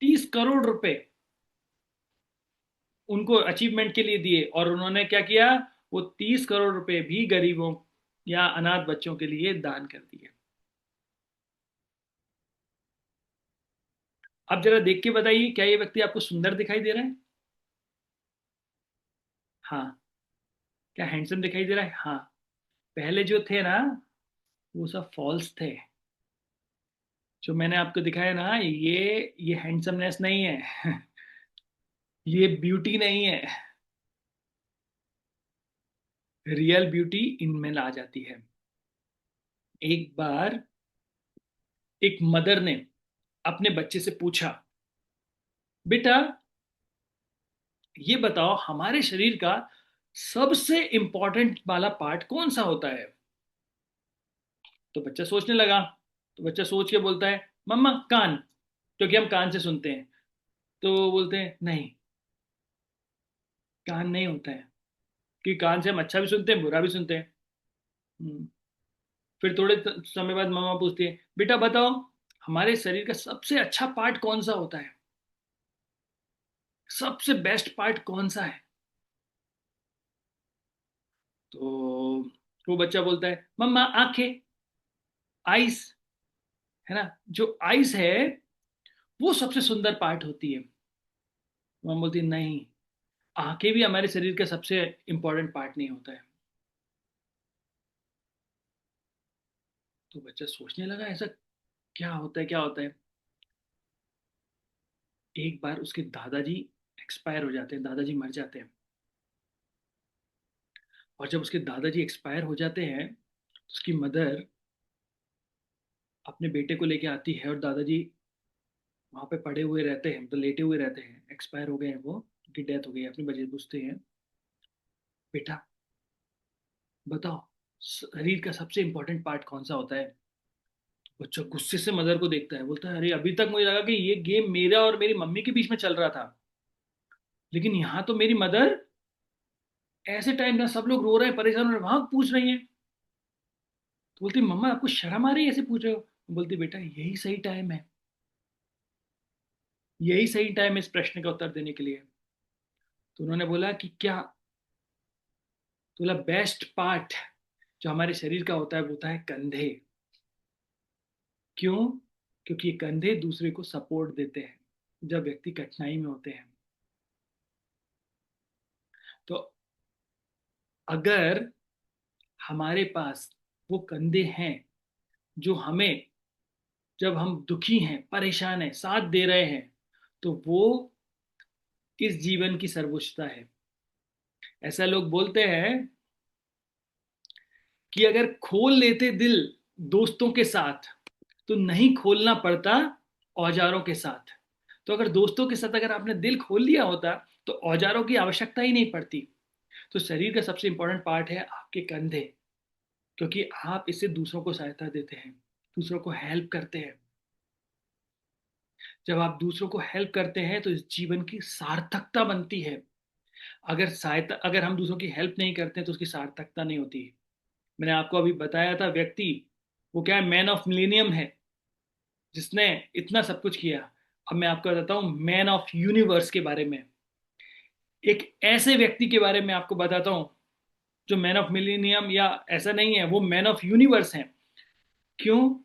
30 करोड़ रुपए उनको अचीवमेंट के लिए दिए, और उन्होंने क्या किया, वो 30 करोड़ रुपए भी गरीबों या अनाथ बच्चों के लिए दान कर दिए। अब जरा देख के बताइए, क्या ये व्यक्ति आपको सुंदर दिखाई दे रहा है? हाँ। क्या हैंडसम दिखाई दे रहा है? हाँ। पहले जो थे ना, वो सब फॉल्स थे। जो मैंने आपको दिखाया ना, ये हैंडसमनेस नहीं है। ये ब्यूटी नहीं है। रियल ब्यूटी इनमें आ जाती है। एक बार एक मदर ने अपने बच्चे से पूछा, बेटा ये बताओ हमारे शरीर का सबसे इंपॉर्टेंट वाला पार्ट कौन सा होता है? तो बच्चा सोचने लगा। तो बच्चा सोच के बोलता है, मम्मा कान, क्योंकि हम कान से सुनते हैं। तो बोलते हैं नहीं, कान नहीं होता है, क्योंकि कान से हम अच्छा भी सुनते हैं, बुरा भी सुनते हैं। हम्म। फिर थोड़े समय बाद मम्मा पूछती है, बेटा बताओ, हमारे शरीर का सबसे अच्छा पार्ट कौन सा होता है? सबसे बेस्ट पार्ट कौन सा है? तो वो बच्चा बोलता है, मम्मा आंखें, आइस, है ना, जो आइस है वो सबसे सुंदर पार्ट होती है। मम्मा बोलती है, नहीं, आंखें भी हमारे शरीर का सबसे इंपॉर्टेंट पार्ट नहीं होता है। तो बच्चा सोचने लगा, ऐसा क्या होता है, क्या होता है? एक बार उसके दादाजी एक्सपायर हो जाते हैं, दादाजी मर जाते हैं। और जब उसके दादाजी एक्सपायर हो जाते हैं, उसकी मदर अपने बेटे को लेके आती है, और दादाजी वहां पे पड़े हुए रहते हैं, तो लेटे हुए रहते हैं, एक्सपायर हो गए हैं वो, उनकी डेथ हो गई है। अपनी वजह पूछते हैं, बेटा बताओ, शरीर का सबसे इंपॉर्टेंट पार्ट कौन सा होता है? बच्चा गुस्से से मदर को देखता है, बोलता है, अरे अभी तक मुझे लगा कि ये गेम मेरा और मेरी मम्मी के बीच में चल रहा था, लेकिन यहाँ तो मेरी मदर ऐसे टाइम ना, सब लोग रो रहे हैं, परेशान हो रहे हैं, वहां पूछ रही है। तो बोलती, मम्मा आपको शर्म आ रही है ऐसे पूछ रहे हो? बोलती, बेटा यही सही टाइम है, यही सही टाइम है इस प्रश्न का उत्तर देने के लिए। तो उन्होंने बोला कि क्या? तो बोला, बेस्ट पार्ट जो हमारे शरीर का होता है वो होता है कंधे। क्यों? क्योंकि ये कंधे दूसरे को सपोर्ट देते हैं जब व्यक्ति कठिनाई में होते हैं। तो अगर हमारे पास वो कंधे हैं जो हमें, जब हम दुखी हैं, परेशान हैं, साथ दे रहे हैं, तो वो इस जीवन की सर्वोच्चता है। ऐसा लोग बोलते हैं कि अगर खोल लेते दिल दोस्तों के साथ, तो नहीं खोलना पड़ता औजारों के साथ। तो अगर दोस्तों के साथ अगर आपने दिल खोल लिया होता, तो औजारों की आवश्यकता ही नहीं पड़ती। तो शरीर का सबसे इंपॉर्टेंट पार्ट है आपके कंधे, क्योंकि आप इससे दूसरों को सहायता देते हैं, दूसरों को हेल्प करते हैं। जब आप दूसरों को हेल्प करते हैं तो इस जीवन की सार्थकता बनती है। अगर हम दूसरों की हेल्प नहीं करते तो उसकी सार्थकता नहीं होती। मैंने आपको अभी बताया था, व्यक्ति वो क्या है, मैन ऑफ मिलेनियम है, जिसने इतना सब कुछ किया। अब मैं आपको बताता हूँ मैन ऑफ यूनिवर्स के बारे में। एक ऐसे व्यक्ति के बारे में आपको बताता हूँ जो मैन ऑफ मिलेनियम या ऐसा नहीं है, वो मैन ऑफ यूनिवर्स है। क्यों?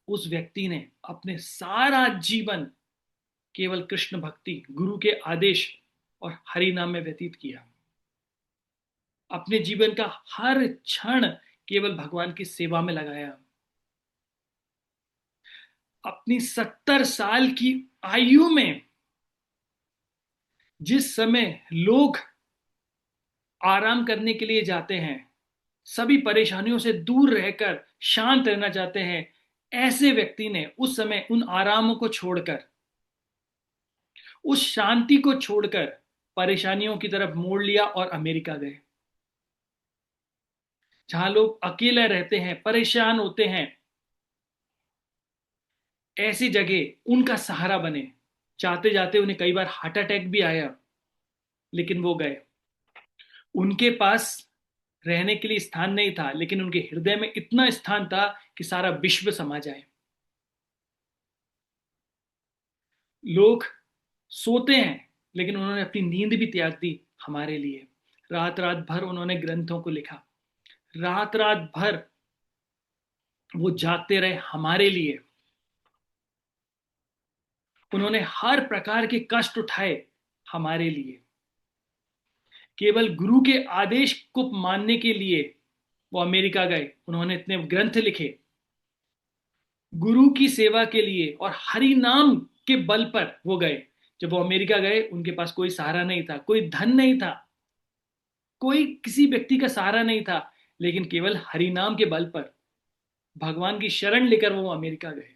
उस व्यक्ति ने अपने सारा जीवन केवल कृष्ण भक्ति, गुरु के आदेश और हरि नाम में व्यतीत किया। अपने जीवन का हर क्षण केवल भगवान की सेवा में लगाया। अपनी 70 साल की आयु में, जिस समय लोग आराम करने के लिए जाते हैं, सभी परेशानियों से दूर रहकर शांत रहना चाहते हैं, ऐसे व्यक्ति ने उस समय उन आरामों को छोड़कर, उस शांति को छोड़कर परेशानियों की तरफ मोड़ लिया और अमेरिका गए। जहां लोग अकेले रहते हैं, परेशान होते हैं, ऐसी जगह उनका सहारा बने। जाते जाते उन्हें कई बार हार्ट अटैक भी आया, लेकिन वो गए। उनके पास रहने के लिए स्थान नहीं था, लेकिन उनके हृदय में इतना स्थान था कि सारा विश्व समा जाए। लोग सोते हैं, लेकिन उन्होंने अपनी नींद भी त्याग दी हमारे लिए। रात रात भर उन्होंने ग्रंथों को लिखा, रात रात भर वो जागते रहे हमारे लिए। उन्होंने हर प्रकार के कष्ट उठाए हमारे लिए। केवल गुरु के आदेश को मानने के लिए वो अमेरिका गए, उन्होंने इतने ग्रंथ लिखे। गुरु की सेवा के लिए और हरि नाम के बल पर वो गए। जब वो अमेरिका गए, उनके पास कोई सहारा नहीं था, कोई धन नहीं था, कोई किसी व्यक्ति का सहारा नहीं था, लेकिन केवल हरि नाम के बल पर भगवान की शरण लेकर वो अमेरिका गए।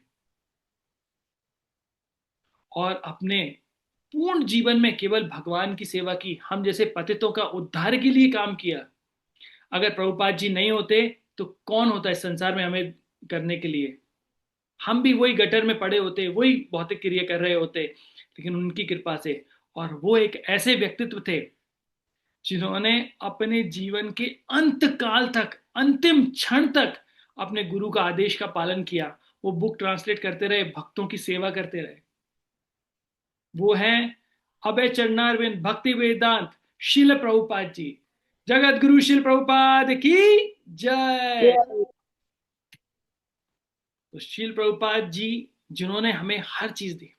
और अपने पूर्ण जीवन में केवल भगवान की सेवा की, हम जैसे पतितों का उद्धार के लिए काम किया। अगर प्रभुपाद जी नहीं होते तो कौन होता इस संसार में हमें करने के लिए? हम भी वही गटर में पड़े होते, वही भौतिक क्रिया कर रहे होते, लेकिन उनकी कृपा से। और वो एक ऐसे व्यक्तित्व थे जिन्होंने अपने जीवन के अंत काल तक, अंतिम क्षण तक अपने गुरु का आदेश का पालन किया। वो बुक ट्रांसलेट करते रहे, भक्तों की सेवा करते रहे। वो हैं अभय चरणारविंद भक्ति वेदांत शिल प्रभुपाद जी। जगत गुरु शिल प्रभुपाद की जय। तो शिल प्रभुपाद जी जिन्होंने हमें हर चीज दी,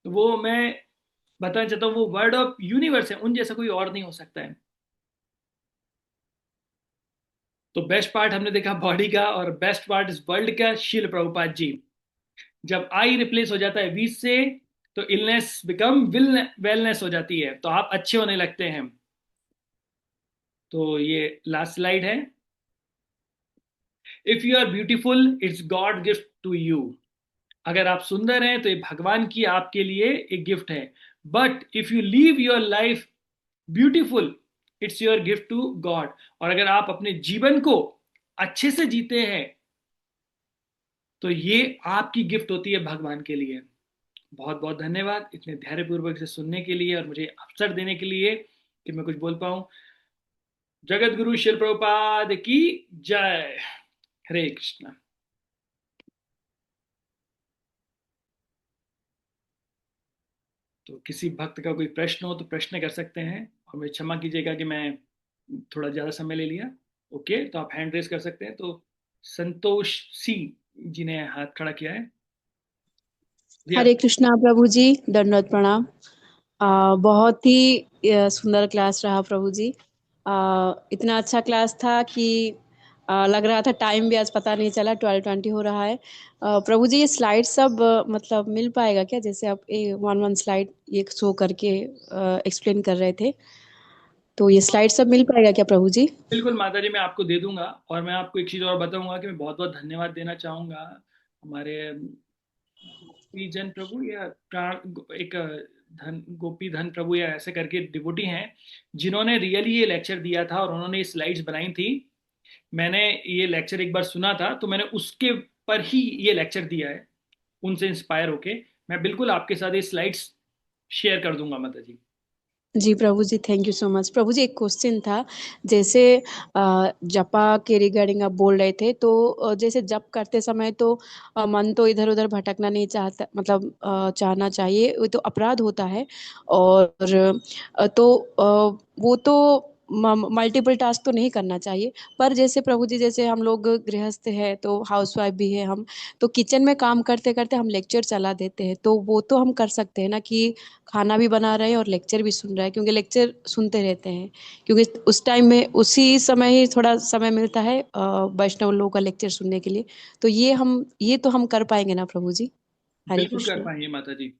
तो वो मैं बताना चाहता हूँ, वो वर्ड ऑफ यूनिवर्स है, उन जैसा कोई और नहीं हो सकता है। तो बेस्ट पार्ट हमने देखा बॉडी का, और बेस्ट पार्ट इस वर्ल्ड का शिल प्रभुपाद जी। जब आई रिप्लेस हो जाता है वी से, तो इलनेस बिकम वेलनेस हो जाती है, तो आप अच्छे होने लगते हैं। तो ये लास्ट स्लाइड है। If you are beautiful it's God gift to you. अगर आप सुंदर हैं तो ये भगवान की आपके लिए एक गिफ्ट है। But if you live your life beautiful it's your gift to God. और अगर आप अपने जीवन को अच्छे से जीते हैं तो ये आपकी गिफ्ट होती है भगवान के लिए। बहुत बहुत धन्यवाद इतने धैर्यपूर्वक से सुनने के लिए और मुझे अवसर देने के लिए कि मैं कुछ बोल पाऊं। जगत गुरु शिल प्रभुपाद की जय। हरे कृष्णा। तो किसी भक्त का कोई प्रश्न हो तो प्रश्न कर सकते हैं, और मुझे क्षमा कीजिएगा कि मैं थोड़ा ज़्यादा समय ले लिया। ओके, तो आप हैंड रेस कर सकते हैं। तो संतोष सी जी ने हाथ खड़ा किया है जी। आप हरे कृष्णा प्रभु जी, दंडवत प्रणाम। बहुत ही सुंदर क्लास रहा प्रभु जी। इतना अच्छा क्लास था कि लग रहा था टाइम भी आज पता नहीं चला, 12:20 हो रहा है। प्रभु जी, ये स्लाइड सब मतलब मिल पाएगा क्या? जैसे आप वन वन स्लाइड ये शो करके एक्सप्लेन कर रहे थे, तो ये स्लाइड सब मिल पाएगा क्या प्रभु जी? बिल्कुल माता जी, मैं आपको दे दूंगा। और मैं आपको एक चीज़ और बताऊंगा कि मैं बहुत बहुत धन्यवाद देना चाहूंगा हमारे गोपी जन प्रभु, या प्राण एक धन गोपी धन प्रभु या ऐसे करके डिवोटी हैं, जिन्होंने रियली ये लेक्चर दिया था और उन्होंने ये स्लाइड्स बनाई थी। मैंने ये लेक्चर एक बार सुना था तो मैंने उसके पर ही ये लेक्चर दिया है, उनसे इंस्पायर होके। मैं बिल्कुल आपके साथ ये स्लाइड्स शेयर कर दूंगा माता जी। जी प्रभु जी, थैंक यू सो मच। प्रभु जी, एक क्वेश्चन था। जैसे जपा के रिगार्डिंग आप बोल रहे थे, तो जैसे जप करते समय तो मन तो इधर उधर भटकना नहीं चाहता, मतलब चाहना चाहिए, वो तो अपराध होता है। और तो वो तो मल्टीपल टास्क तो नहीं करना चाहिए। पर जैसे प्रभु जी, जैसे हम लोग गृहस्थ हैं, तो हाउसवाइफ भी है हम, तो किचन में काम करते करते हम लेक्चर चला देते हैं, तो वो तो हम कर सकते हैं ना कि खाना भी बना रहे हैं और लेक्चर भी सुन रहे हैं, क्योंकि लेक्चर सुनते रहते हैं, क्योंकि उस टाइम में उसी समय ही थोड़ा समय मिलता है वैष्णव लोगों का लेक्चर सुनने के लिए। तो ये तो हम कर पाएंगे ना प्रभु जी? हरे बिल्कुल कर कृष्णा। पाएंगे माता जी।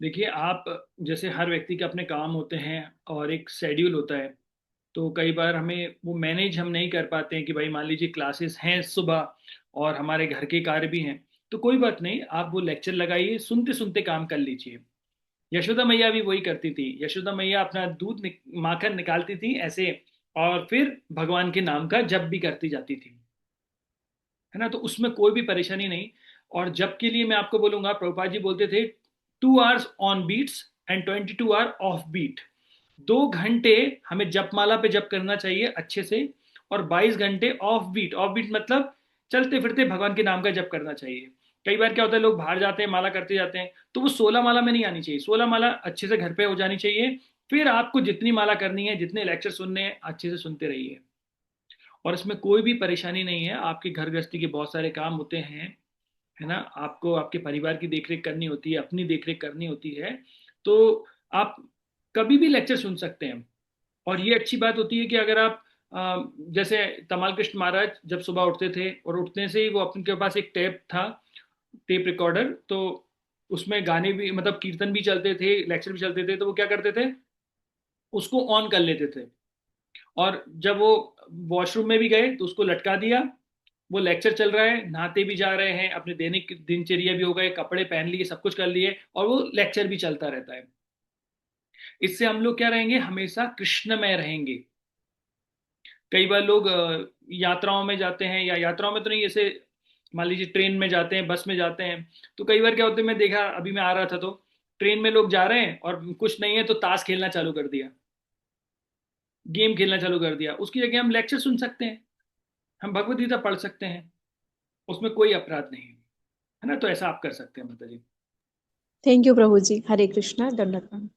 देखिए, आप जैसे हर व्यक्ति के अपने काम होते हैं और एक शेड्यूल होता है, तो कई बार हमें वो मैनेज हम नहीं कर पाते हैं कि भाई मान लीजिए क्लासेस हैं सुबह और हमारे घर के कार्य भी हैं। तो कोई बात नहीं, आप वो लेक्चर लगाइए, सुनते सुनते काम कर लीजिए। यशोदा मैया भी वही करती थी। यशोदा मैया अपना माखन निकालती थी ऐसे, और फिर भगवान के नाम का जप भी करती जाती थी, है ना। तो उसमें कोई भी परेशानी नहीं। और जप के लिए मैं आपको बोलूंगा, प्रभुपाद जी बोलते थे 2 hours on beats and 22 hour of beat. 2 घंटे हमें जपमाला पे जप करना चाहिए अच्छे से, और 22 घंटे ऑफ बीट। ऑफ बीट मतलब चलते फिरते भगवान के नाम का जप करना चाहिए। कई बार क्या होता है, लोग बाहर जाते हैं माला करते जाते हैं, तो वो 16 माला में नहीं आनी चाहिए। 16 माला अच्छे से घर पे हो जानी चाहिए। फिर आपको जितनी माला करनी है, जितने लेक्चर सुनने हैं, अच्छे से सुनते रहिए। और इसमें कोई भी परेशानी नहीं है। आपकी घर गृहस्थी के बहुत सारे काम होते हैं, है ना। आपको आपके परिवार की देखरेख करनी होती है, अपनी देखरेख करनी होती है। तो आप कभी भी लेक्चर सुन सकते हैं। और ये अच्छी बात होती है कि अगर आप जैसे तमाल कृष्ण महाराज जब सुबह उठते थे, और उठने से ही वो अपने के पास एक टेप था, टेप रिकॉर्डर, तो उसमें गाने भी, मतलब कीर्तन भी चलते थे, लेक्चर भी चलते थे। तो वो क्या करते थे, उसको ऑन कर लेते थे। और जब वो वॉशरूम में भी गए तो उसको लटका दिया, वो लेक्चर चल रहा है, नहाते भी जा रहे हैं, अपने दैनिक दिनचर्या भी हो गए, कपड़े पहन लिए, सब कुछ कर लिए, और वो लेक्चर भी चलता रहता है। इससे हम लोग क्या रहेंगे, हमेशा कृष्णमय रहेंगे। कई बार लोग यात्राओं में जाते हैं, या यात्राओं में तो नहीं, जैसे मान लीजिए ट्रेन में जाते हैं, बस में जाते हैं, तो कई बार क्या होता है, मैं देखा अभी मैं आ रहा था तो ट्रेन में लोग जा रहे हैं और कुछ नहीं है तो ताश खेलना चालू कर दिया, गेम खेलना चालू कर दिया। उसकी जगह हम लेक्चर सुन सकते हैं, हम भगवत गीता पढ़ सकते हैं, उसमें कोई अपराध नहीं है ना। तो ऐसा आप कर सकते हैं माता जी। थैंक यू प्रभु जी। हरे कृष्णा, दंडवत प्रणाम।